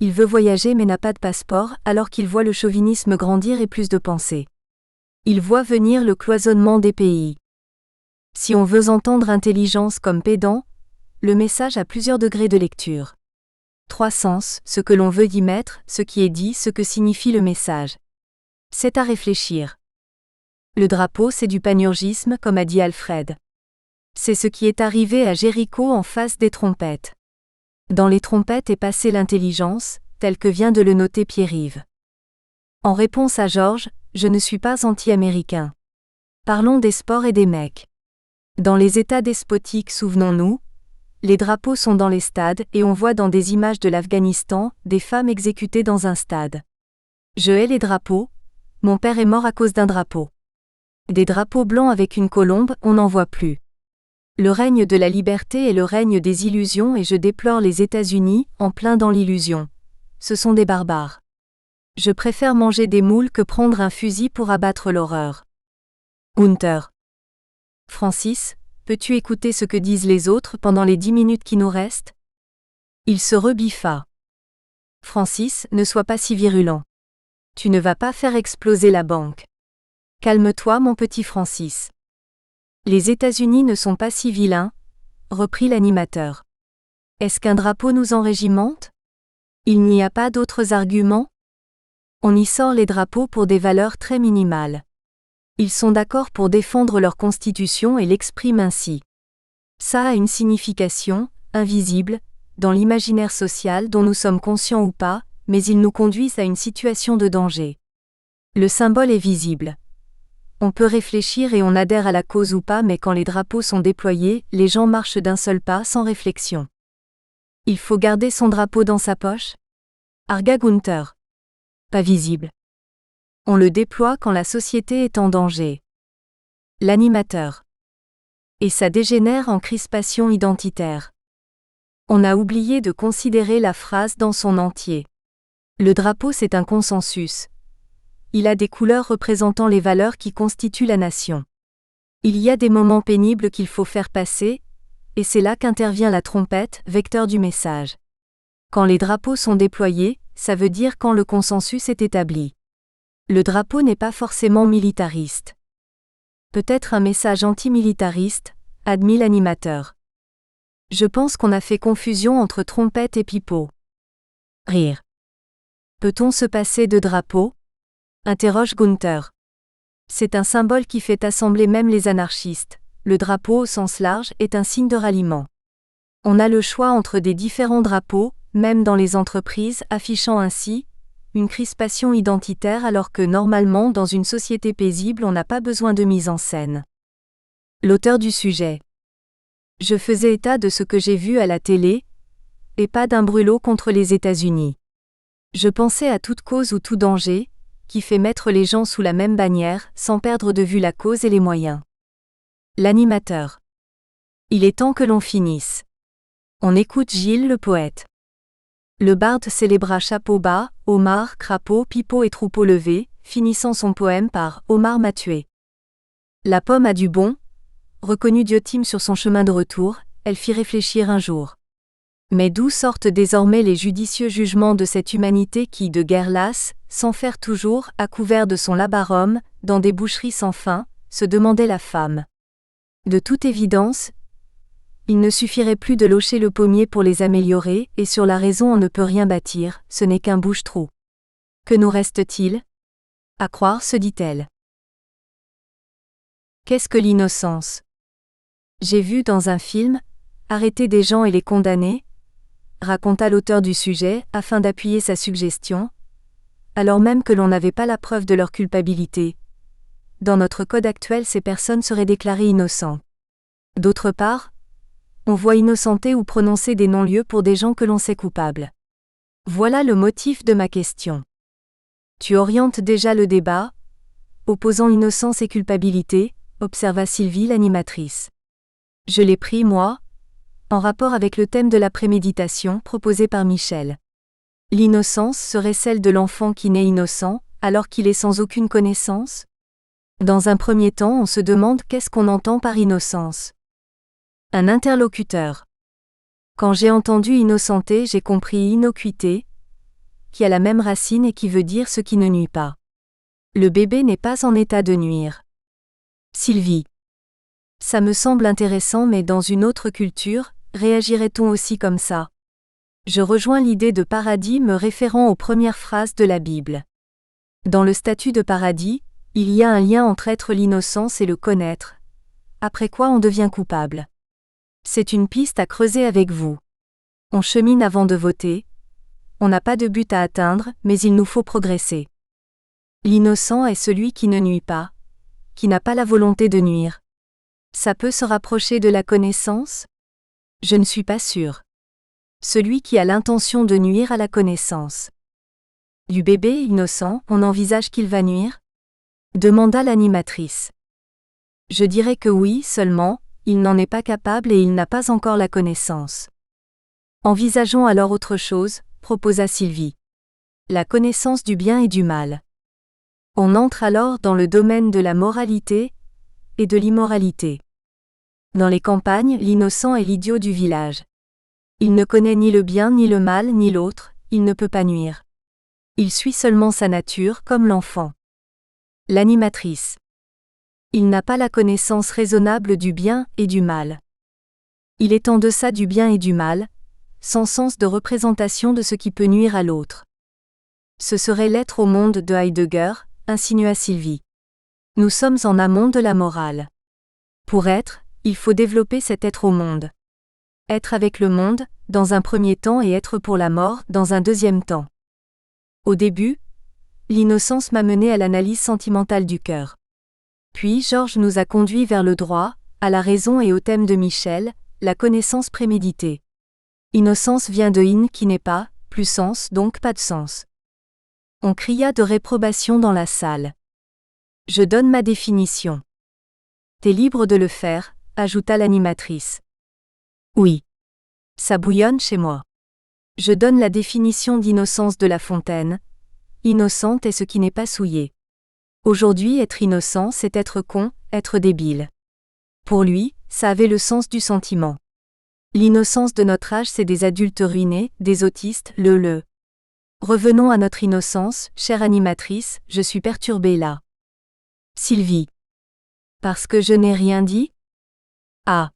Il veut voyager mais n'a pas de passeport alors qu'il voit le chauvinisme grandir et plus de pensée. Il voit venir le cloisonnement des pays. Si on veut entendre intelligence comme pédant, le message a plusieurs degrés de lecture. 3 sens, ce que l'on veut y mettre, ce qui est dit, ce que signifie le message. C'est à réfléchir. Le drapeau, c'est du panurgisme, comme a dit Alfred. C'est ce qui est arrivé à Jéricho en face des trompettes. Dans les trompettes est passée l'intelligence, tel que vient de le noter Pierre-Yves. En réponse à Georges, je ne suis pas anti-américain. Parlons des sports et des mecs. Dans les États despotiques, souvenons-nous, les drapeaux sont dans les stades et on voit dans des images de l'Afghanistan des femmes exécutées dans un stade. Je hais les drapeaux, mon père est mort à cause d'un drapeau. Des drapeaux blancs avec une colombe, on n'en voit plus. Le règne de la liberté est le règne des illusions et je déplore les États-Unis, en plein dans l'illusion. Ce sont des barbares. Je préfère manger des moules que prendre un fusil pour abattre l'horreur. Gunther. Francis, peux-tu écouter ce que disent les autres pendant les 10 minutes qui nous restent ? Il se rebiffa. Francis, ne sois pas si virulent. Tu ne vas pas faire exploser la banque. Calme-toi, mon petit Francis. Les États-Unis ne sont pas si vilains, reprit l'animateur. Est-ce qu'un drapeau nous enrégimente ? Il n'y a pas d'autres arguments ? On y sort les drapeaux pour des valeurs très minimales. Ils sont d'accord pour défendre leur constitution et l'expriment ainsi. Ça a une signification, invisible, dans l'imaginaire social dont nous sommes conscients ou pas, mais ils nous conduisent à une situation de danger. Le symbole est visible. On peut réfléchir et on adhère à la cause ou pas, mais quand les drapeaux sont déployés, les gens marchent d'un seul pas sans réflexion. Il faut garder son drapeau dans sa poche ? Arga Gunther. Pas visible. On le déploie quand la société est en danger. L'animateur. Et ça dégénère en crispation identitaire. On a oublié de considérer la phrase dans son entier. Le drapeau, c'est un consensus. Il a des couleurs représentant les valeurs qui constituent la nation. Il y a des moments pénibles qu'il faut faire passer, et c'est là qu'intervient la trompette, vecteur du message. Quand les drapeaux sont déployés, ça veut dire quand le consensus est établi. Le drapeau n'est pas forcément militariste. Peut-être un message antimilitariste, admit l'animateur. Je pense qu'on a fait confusion entre trompette et pipeau. Rire. Peut-on se passer de drapeau ? Interroge Gunther. C'est un symbole qui fait assembler même les anarchistes. Le drapeau au sens large est un signe de ralliement. On a le choix entre des différents drapeaux, même dans les entreprises, affichant ainsi une crispation identitaire alors que normalement dans une société paisible on n'a pas besoin de mise en scène. L'auteur du sujet. Je faisais état de ce que j'ai vu à la télé, et pas d'un brûlot contre les États-Unis. Je pensais à toute cause ou tout danger, qui fait mettre les gens sous la même bannière, sans perdre de vue la cause et les moyens. L'animateur. Il est temps que l'on finisse. On écoute Gilles le poète. Le barde célébra chapeau bas, homard, crapaud, pipeau et troupeau levé, finissant son poème par « Homard m'a tué ». La pomme a du bon, reconnut Diotime sur son chemin de retour, elle fit réfléchir un jour. Mais d'où sortent désormais les judicieux jugements de cette humanité qui, de guerre lasse, s'enferre toujours, à couvert de son labarum, dans des boucheries sans fin, se demandait la femme. De toute évidence, il ne suffirait plus de locher le pommier pour les améliorer, et sur la raison on ne peut rien bâtir, ce n'est qu'un bouche-trou. Que nous reste-t-il ? À croire, se dit-elle. Qu'est-ce que l'innocence ? J'ai vu dans un film, arrêter des gens et les condamner, raconta l'auteur du sujet, afin d'appuyer sa suggestion, alors même que l'on n'avait pas la preuve de leur culpabilité. Dans notre code actuel, ces personnes seraient déclarées innocentes. D'autre part, on voit innocenter ou prononcer des non-lieux pour des gens que l'on sait coupables. Voilà le motif de ma question. Tu orientes déjà le débat, opposant innocence et culpabilité, observa Sylvie l'animatrice. Je l'ai pris, moi, en rapport avec le thème de la préméditation proposé par Michel. L'innocence serait celle de l'enfant qui naît innocent, alors qu'il est sans aucune connaissance ? Dans un premier temps, on se demande qu'est-ce qu'on entend par innocence. Un interlocuteur. Quand j'ai entendu innocenter, j'ai compris innocuité, qui a la même racine et qui veut dire ce qui ne nuit pas. Le bébé n'est pas en état de nuire. Sylvie. Ça me semble intéressant, mais dans une autre culture, réagirait-on aussi comme ça ? Je rejoins l'idée de paradis me référant aux premières phrases de la Bible. Dans le statut de paradis, il y a un lien entre être l'innocence et le connaître, après quoi on devient coupable. C'est une piste à creuser avec vous. On chemine avant de voter. On n'a pas de but à atteindre, mais il nous faut progresser. L'innocent est celui qui ne nuit pas, qui n'a pas la volonté de nuire. Ça peut se rapprocher de la connaissance ? Je ne suis pas sûr. Celui qui a l'intention de nuire à la connaissance. Du bébé innocent, on envisage qu'il va nuire ? Demanda l'animatrice. Je dirais que oui, seulement, il n'en est pas capable et il n'a pas encore la connaissance. Envisageons alors autre chose, proposa Sylvie. La connaissance du bien et du mal. On entre alors dans le domaine de la moralité et de l'immoralité. Dans les campagnes, l'innocent est l'idiot du village. Il ne connaît ni le bien ni le mal ni l'autre, il ne peut pas nuire. Il suit seulement sa nature comme l'enfant. L'animatrice. Il n'a pas la connaissance raisonnable du bien et du mal. Il est en deçà du bien et du mal, sans sens de représentation de ce qui peut nuire à l'autre. Ce serait l'être au monde de Heidegger, insinua Sylvie. Nous sommes en amont de la morale. Pour être, il faut développer cet être au monde. Être avec le monde, dans un premier temps et être pour la mort, dans un deuxième temps. Au début, l'innocence m'a mené à l'analyse sentimentale du cœur. Puis Georges nous a conduits vers le droit, à la raison et au thème de Michel, la connaissance préméditée. Innocence vient de in qui n'est pas, plus sens donc pas de sens. On cria de réprobation dans la salle. Je donne ma définition. T'es libre de le faire, ajouta l'animatrice. Oui. Ça bouillonne chez moi. Je donne la définition d'innocence de La Fontaine. Innocente est ce qui n'est pas souillé. Aujourd'hui, être innocent, c'est être con, être débile. Pour lui, ça avait le sens du sentiment. L'innocence de notre âge, c'est des adultes ruinés, des autistes, le. Revenons à notre innocence, chère animatrice, je suis perturbée là. Sylvie. Parce que je n'ai rien dit ? Ah.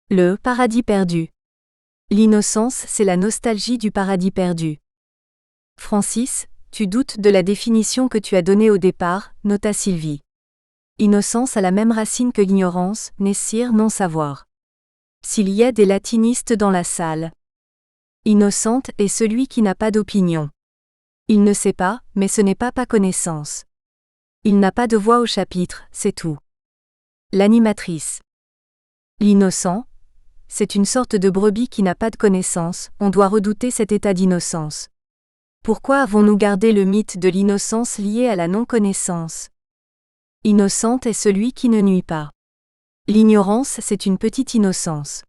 Le paradis perdu. L'innocence, c'est la nostalgie du paradis perdu. Francis, tu doutes de la définition que tu as donnée au départ, nota Sylvie. Innocence a la même racine que l'ignorance, nessir non-savoir. S'il y a des latinistes dans la salle. Innocente est celui qui n'a pas d'opinion. Il ne sait pas, mais ce n'est pas connaissance. Il n'a pas de voix au chapitre, c'est tout. L'animatrice. L'innocent, c'est une sorte de brebis qui n'a pas de connaissance, on doit redouter cet état d'innocence. Pourquoi avons-nous gardé le mythe de l'innocence lié à la non-connaissance ? Innocente est celui qui ne nuit pas. L'ignorance, c'est une petite innocence.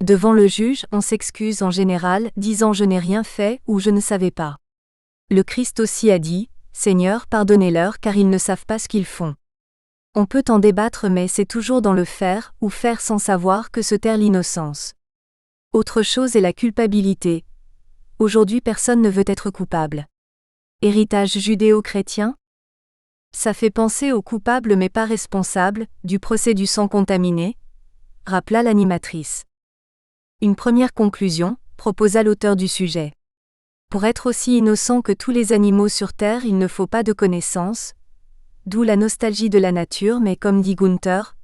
Devant le juge, on s'excuse en général, disant je n'ai rien fait ou je ne savais pas. Le Christ aussi a dit, Seigneur, pardonnez-leur car ils ne savent pas ce qu'ils font. On peut en débattre mais c'est toujours dans le faire ou faire sans savoir que se terre l'innocence. Autre chose est la culpabilité. Aujourd'hui personne ne veut être coupable. Héritage judéo-chrétien ? Ça fait penser aux coupables mais pas responsables, du procès du sang contaminé, rappela l'animatrice. Une première conclusion, proposa l'auteur du sujet. Pour être aussi innocent que tous les animaux sur Terre, il ne faut pas de connaissance, d'où la nostalgie de la nature, mais comme dit Gunther,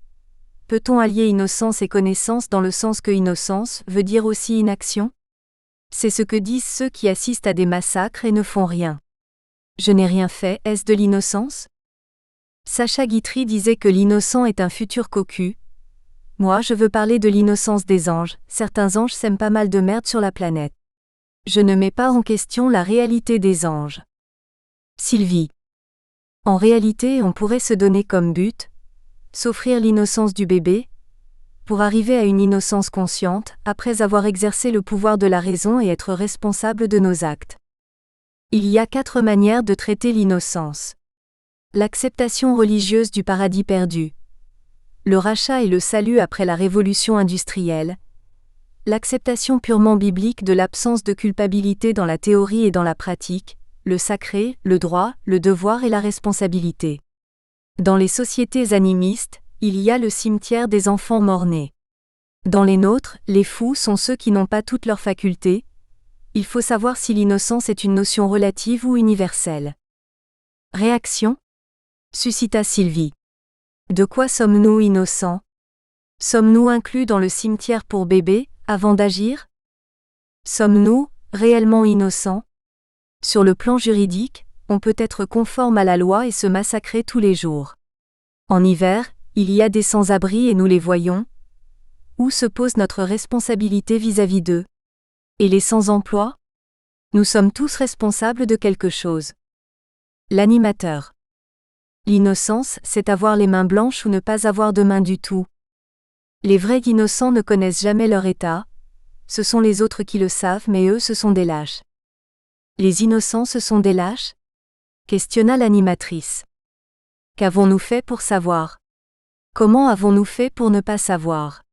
peut-on allier innocence et connaissance dans le sens que innocence veut dire aussi inaction ? C'est ce que disent ceux qui assistent à des massacres et ne font rien. Je n'ai rien fait, est-ce de l'innocence ? Sacha Guitry disait que l'innocent est un futur cocu. Moi je veux parler de l'innocence des anges, certains anges sèment pas mal de merde sur la planète. Je ne mets pas en question la réalité des anges. Sylvie. En réalité, on pourrait se donner comme but, s'offrir l'innocence du bébé, pour arriver à une innocence consciente, après avoir exercé le pouvoir de la raison et être responsable de nos actes. Il y a 4 manières de traiter l'innocence. L'acceptation religieuse du paradis perdu. Le rachat et le salut après la révolution industrielle. L'acceptation purement biblique de l'absence de culpabilité dans la théorie et dans la pratique, le sacré, le droit, le devoir et la responsabilité. Dans les sociétés animistes, il y a le cimetière des enfants morts-nés. Dans les nôtres, les fous sont ceux qui n'ont pas toutes leurs facultés, Il faut savoir si l'innocence est une notion relative ou universelle. Réaction ? Suscita Sylvie. De quoi sommes-nous innocents ? Sommes-nous inclus dans le cimetière pour bébés, avant d'agir ? Sommes-nous réellement innocents ? Sur le plan juridique, on peut être conforme à la loi et se massacrer tous les jours. En hiver, il y a des sans-abri et nous les voyons. Où se pose notre responsabilité vis-à-vis d'eux ? Et les sans-emploi ? Nous sommes tous responsables de quelque chose. L'animateur. L'innocence, c'est avoir les mains blanches ou ne pas avoir de mains du tout. Les vrais innocents ne connaissent jamais leur état. Ce sont les autres qui le savent, mais eux, ce sont des lâches. Les innocents, ce sont des lâches ? Questionna l'animatrice. Qu'avons-nous fait pour savoir ? Comment avons-nous fait pour ne pas savoir ?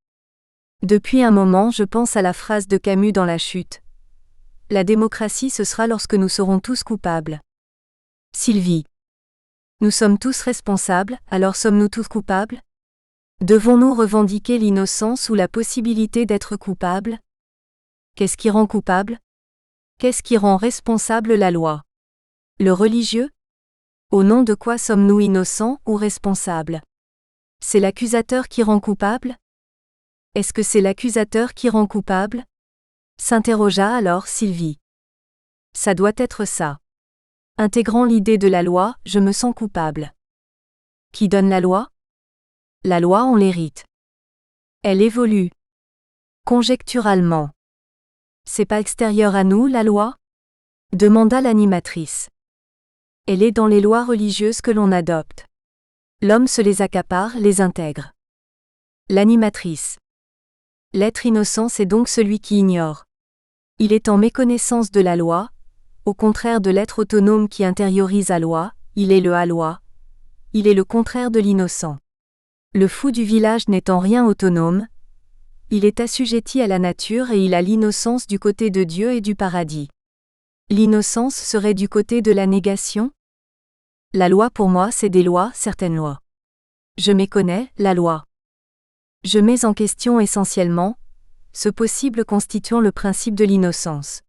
Depuis un moment, je pense à la phrase de Camus dans La Chute. La démocratie, ce sera lorsque nous serons tous coupables. Sylvie. Nous sommes tous responsables, alors sommes-nous tous coupables ? Devons-nous revendiquer l'innocence ou la possibilité d'être coupables ? Qu'est-ce qui rend coupable ? Qu'est-ce qui rend responsable la loi ? Le religieux ? Au nom de quoi sommes-nous innocents ou responsables ? C'est l'accusateur qui rend coupable ? Est-ce que c'est l'accusateur qui rend coupable ? S'interrogea alors Sylvie. Ça doit être ça. Intégrant l'idée de la loi, je me sens coupable. Qui donne la loi ? La loi, on l'hérite. Elle évolue. Conjecturalement. C'est pas extérieur à nous, la loi ? Demanda l'animatrice. Elle est dans les lois religieuses que l'on adopte. L'homme se les accapare, les intègre. L'animatrice. L'être innocent, c'est donc celui qui ignore. Il est en méconnaissance de la loi, au contraire de l'être autonome qui intériorise la loi, il est le à-loi. Il est le contraire de l'innocent. Le fou du village n'est en rien autonome. Il est assujetti à la nature et il a l'innocence du côté de Dieu et du paradis. L'innocence serait du côté de la négation ? La loi pour moi c'est des lois, certaines lois. Je méconnais, la loi. Je mets en question essentiellement, ce possible constituant le principe de l'innocence.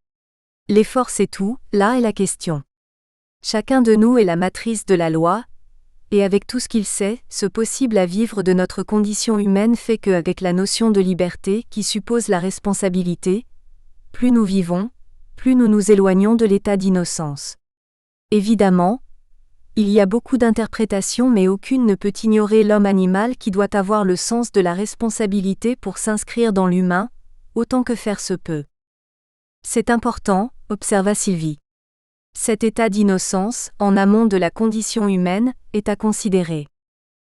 L'effort c'est tout, là est la question. Chacun de nous est la matrice de la loi, et avec tout ce qu'il sait, ce possible à vivre de notre condition humaine fait qu'avec la notion de liberté qui suppose la responsabilité, plus nous vivons, plus nous nous éloignons de l'état d'innocence. Évidemment, il y a beaucoup d'interprétations mais aucune ne peut ignorer l'homme animal qui doit avoir le sens de la responsabilité pour s'inscrire dans l'humain, autant que faire se peut. C'est important, observa Sylvie. Cet état d'innocence, en amont de la condition humaine, est à considérer.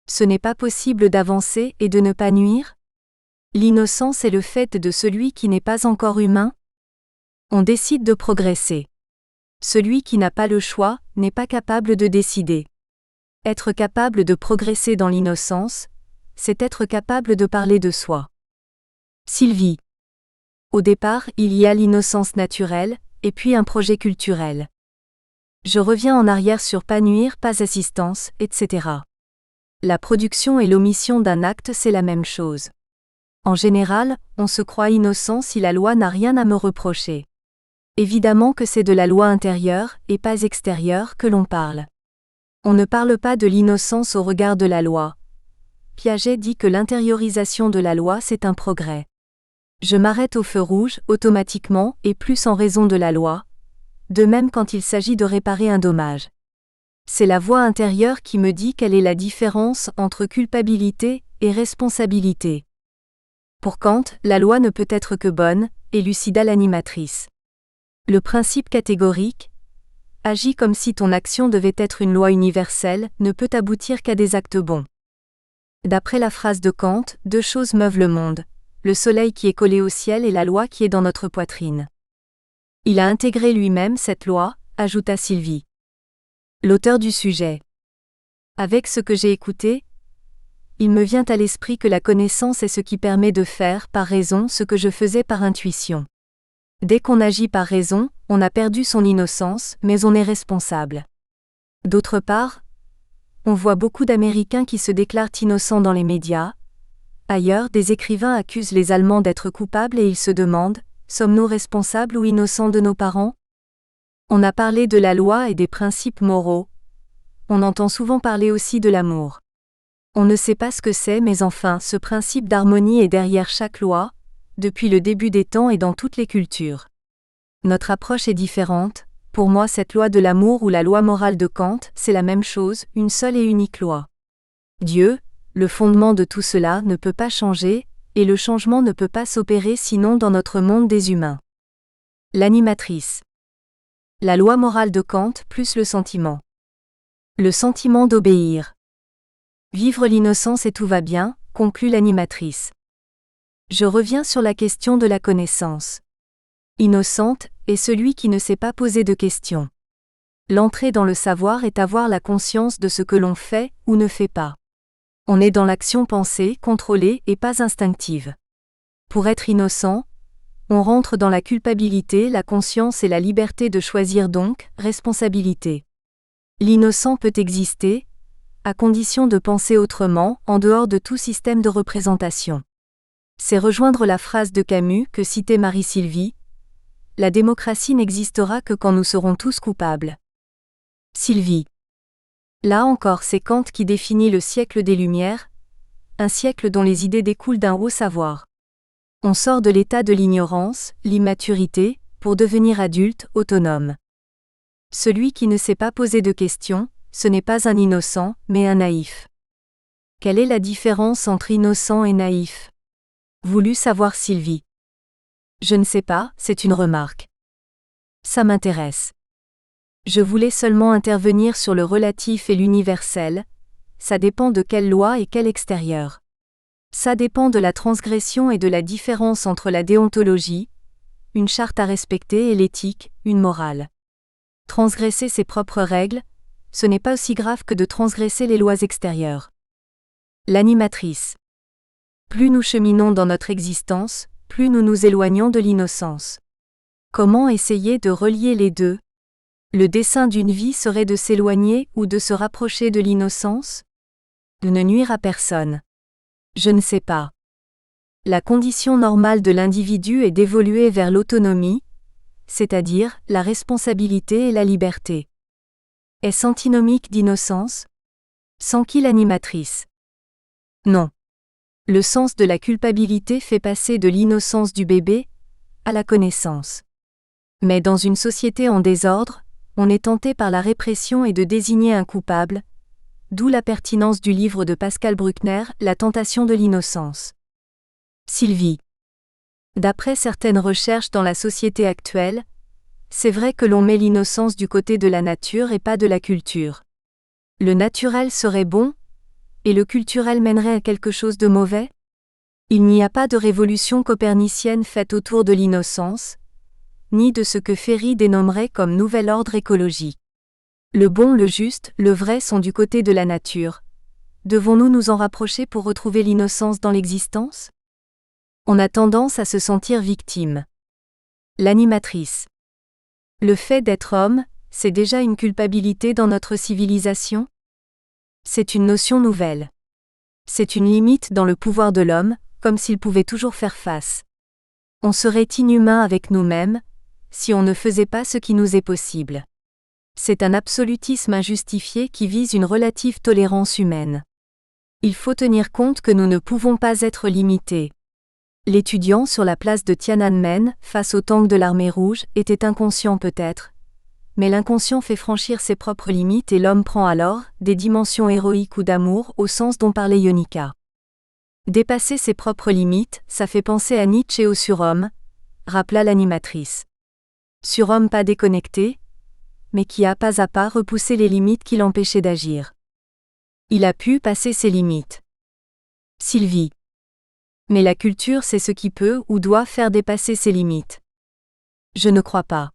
Ce n'est pas possible d'avancer et de ne pas nuire ? L'innocence est le fait de celui qui n'est pas encore humain ? On décide de progresser. Celui qui n'a pas le choix, n'est pas capable de décider. Être capable de progresser dans l'innocence, c'est être capable de parler de soi. Sylvie. Au départ, il y a l'innocence naturelle, et puis un projet culturel. Je reviens en arrière sur pas nuire, pas assistance, etc. La production et l'omission d'un acte, c'est la même chose. En général, on se croit innocent si la loi n'a rien à me reprocher. Évidemment que c'est de la loi intérieure, et pas extérieure, que l'on parle. On ne parle pas de l'innocence au regard de la loi. Piaget dit que l'intériorisation de la loi c'est un progrès. Je m'arrête au feu rouge, automatiquement, et plus en raison de la loi. De même quand il s'agit de réparer un dommage. C'est la voix intérieure qui me dit quelle est la différence entre culpabilité et responsabilité. Pour Kant, la loi ne peut être que bonne, élucida l'animatrice. Le principe catégorique, agis comme si ton action devait être une loi universelle, ne peut aboutir qu'à des actes bons. D'après la phrase de Kant, deux choses meuvent le monde, le soleil qui est collé au ciel et la loi qui est dans notre poitrine. Il a intégré lui-même cette loi, ajouta Sylvie. L'auteur du sujet. Avec ce que j'ai écouté, il me vient à l'esprit que la connaissance est ce qui permet de faire par raison ce que je faisais par intuition. Dès qu'on agit par raison, on a perdu son innocence, mais on est responsable. D'autre part, on voit beaucoup d'Américains qui se déclarent innocents dans les médias. Ailleurs, des écrivains accusent les Allemands d'être coupables et ils se demandent, sommes-nous responsables ou innocents de nos parents? On a parlé de la loi et des principes moraux. On entend souvent parler aussi de l'amour. On ne sait pas ce que c'est, mais enfin, ce principe d'harmonie est derrière chaque loi, depuis le début des temps et dans toutes les cultures. Notre approche est différente. Pour moi, cette loi de l'amour ou la loi morale de Kant, c'est la même chose, une seule et unique loi. Dieu, le fondement de tout cela, ne peut pas changer, et le changement ne peut pas s'opérer sinon dans notre monde des humains. L'animatrice. La loi morale de Kant plus le sentiment. Le sentiment d'obéir. Vivre l'innocence et tout va bien, conclut l'animatrice. Je reviens sur la question de la connaissance. Innocente est celui qui ne s'est pas posé de questions. L'entrée dans le savoir est avoir la conscience de ce que l'on fait ou ne fait pas. On est dans l'action pensée, contrôlée et pas instinctive. Pour être innocent, on rentre dans la culpabilité, la conscience et la liberté de choisir donc, responsabilité. L'innocent peut exister, à condition de penser autrement, en dehors de tout système de représentation. C'est rejoindre la phrase de Camus que citait Marie-Sylvie. La démocratie n'existera que quand nous serons tous coupables. Sylvie. Là encore, c'est Kant qui définit le siècle des Lumières, un siècle dont les idées découlent d'un haut savoir. On sort de l'état de l'ignorance, l'immaturité, pour devenir adulte, autonome. Celui qui ne s'est pas posé de questions, ce n'est pas un innocent, mais un naïf. Quelle est la différence entre innocent et naïf? Voulut savoir Sylvie. Je ne sais pas, c'est une remarque. Ça m'intéresse. Je voulais seulement intervenir sur le relatif et l'universel. Ça dépend de quelle loi et quel extérieur. Ça dépend de la transgression et de la différence entre la déontologie, une charte à respecter, et l'éthique, une morale. Transgresser ses propres règles, ce n'est pas aussi grave que de transgresser les lois extérieures. L'animatrice. Plus nous cheminons dans notre existence, plus nous nous éloignons de l'innocence. Comment essayer de relier les deux? Le dessein d'une vie serait de s'éloigner ou de se rapprocher de l'innocence? De ne nuire à personne. Je ne sais pas. La condition normale de l'individu est d'évoluer vers l'autonomie, c'est-à-dire la responsabilité et la liberté. Est-ce antinomique d'innocence? Sans qui l'animatrice? Non. Le sens de la culpabilité fait passer de l'innocence du bébé à la connaissance. Mais dans une société en désordre, on est tenté par la répression et de désigner un coupable, d'où la pertinence du livre de Pascal Bruckner, La tentation de l'innocence. Sylvie. D'après certaines recherches dans la société actuelle, c'est vrai que l'on met l'innocence du côté de la nature et pas de la culture. Le naturel serait bon, et le culturel mènerait à quelque chose de mauvais? Il n'y a pas de révolution copernicienne faite autour de l'innocence, ni de ce que Ferry dénommerait comme nouvel ordre écologique. Le bon, le juste, le vrai sont du côté de la nature. Devons-nous nous en rapprocher pour retrouver l'innocence dans l'existence? On a tendance à se sentir victime. L'animatrice. Le fait d'être homme, c'est déjà une culpabilité dans notre civilisation? C'est une notion nouvelle. C'est une limite dans le pouvoir de l'homme, comme s'il pouvait toujours faire face. On serait inhumain avec nous-mêmes, si on ne faisait pas ce qui nous est possible. C'est un absolutisme injustifié qui vise une relative tolérance humaine. Il faut tenir compte que nous ne pouvons pas être limités. L'étudiant sur la place de Tiananmen, face aux tanks de l'armée rouge, était inconscient peut-être, mais l'inconscient fait franchir ses propres limites et l'homme prend alors des dimensions héroïques ou d'amour au sens dont parlait Ionica. Dépasser ses propres limites, ça fait penser à Nietzsche et au surhomme, rappela l'animatrice. Surhomme pas déconnecté, mais qui a pas à pas repoussé les limites qui l'empêchaient d'agir. Il a pu passer ses limites. Sylvie. Mais la culture c'est ce qui peut ou doit faire dépasser ses limites. Je ne crois pas.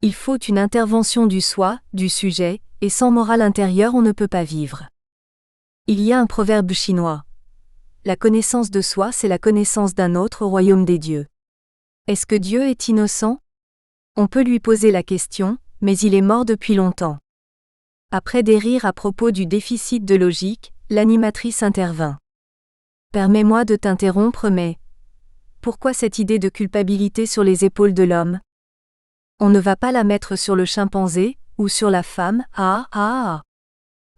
Il faut une intervention du soi, du sujet, et sans morale intérieure on ne peut pas vivre. Il y a un proverbe chinois. La connaissance de soi c'est la connaissance d'un autre au royaume des dieux. Est-ce que Dieu est innocent? On peut lui poser la question, mais il est mort depuis longtemps. Après des rires à propos du déficit de logique, l'animatrice intervint. Permets-moi de t'interrompre mais... Pourquoi cette idée de culpabilité sur les épaules de l'homme? On ne va pas la mettre sur le chimpanzé, ou sur la femme,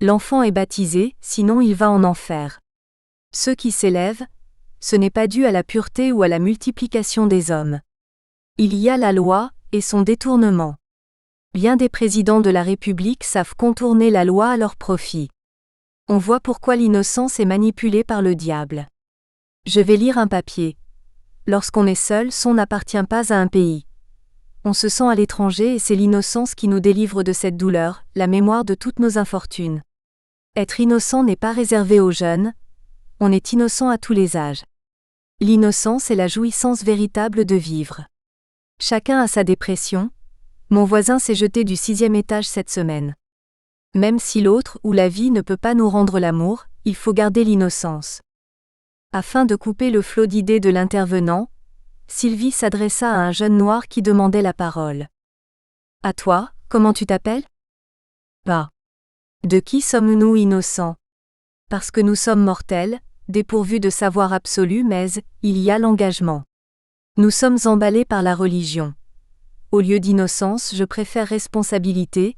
L'enfant est baptisé, sinon il va en enfer. Ceux qui s'élèvent, ce n'est pas dû à la pureté ou à la multiplication des hommes. Il y a la loi, et son détournement. Bien des présidents de la République savent contourner la loi à leur profit. On voit pourquoi l'innocence est manipulée par le diable. Je vais lire un papier. Lorsqu'on est seul, son n'appartient pas à un pays. On se sent à l'étranger et c'est l'innocence qui nous délivre de cette douleur, la mémoire de toutes nos infortunes. Être innocent n'est pas réservé aux jeunes, on est innocent à tous les âges. L'innocence est la jouissance véritable de vivre. Chacun a sa dépression. Mon voisin s'est jeté du 6e étage cette semaine. Même si l'autre ou la vie ne peut pas nous rendre l'amour, il faut garder l'innocence. Afin de couper le flot d'idées de l'intervenant, Sylvie s'adressa à un jeune noir qui demandait la parole. « À toi, comment tu t'appelles ? » Bah. De qui sommes-nous innocents ? Parce que nous sommes mortels, dépourvus de savoir absolu, mais il y a l'engagement. Nous sommes emballés par la religion. Au lieu d'innocence, je préfère responsabilité,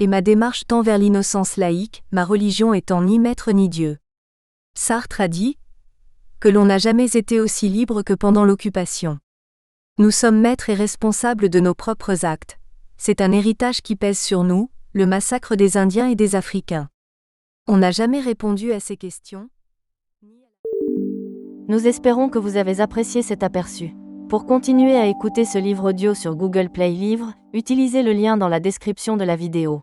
et ma démarche tend vers l'innocence laïque, ma religion étant ni maître ni Dieu. Sartre a dit que l'on n'a jamais été aussi libre que pendant l'occupation. Nous sommes maîtres et responsables de nos propres actes. C'est un héritage qui pèse sur nous, le massacre des Indiens et des Africains. On n'a jamais répondu à ces questions. Nous espérons que vous avez apprécié cet aperçu. Pour continuer à écouter ce livre audio sur Google Play Livres, utilisez le lien dans la description de la vidéo.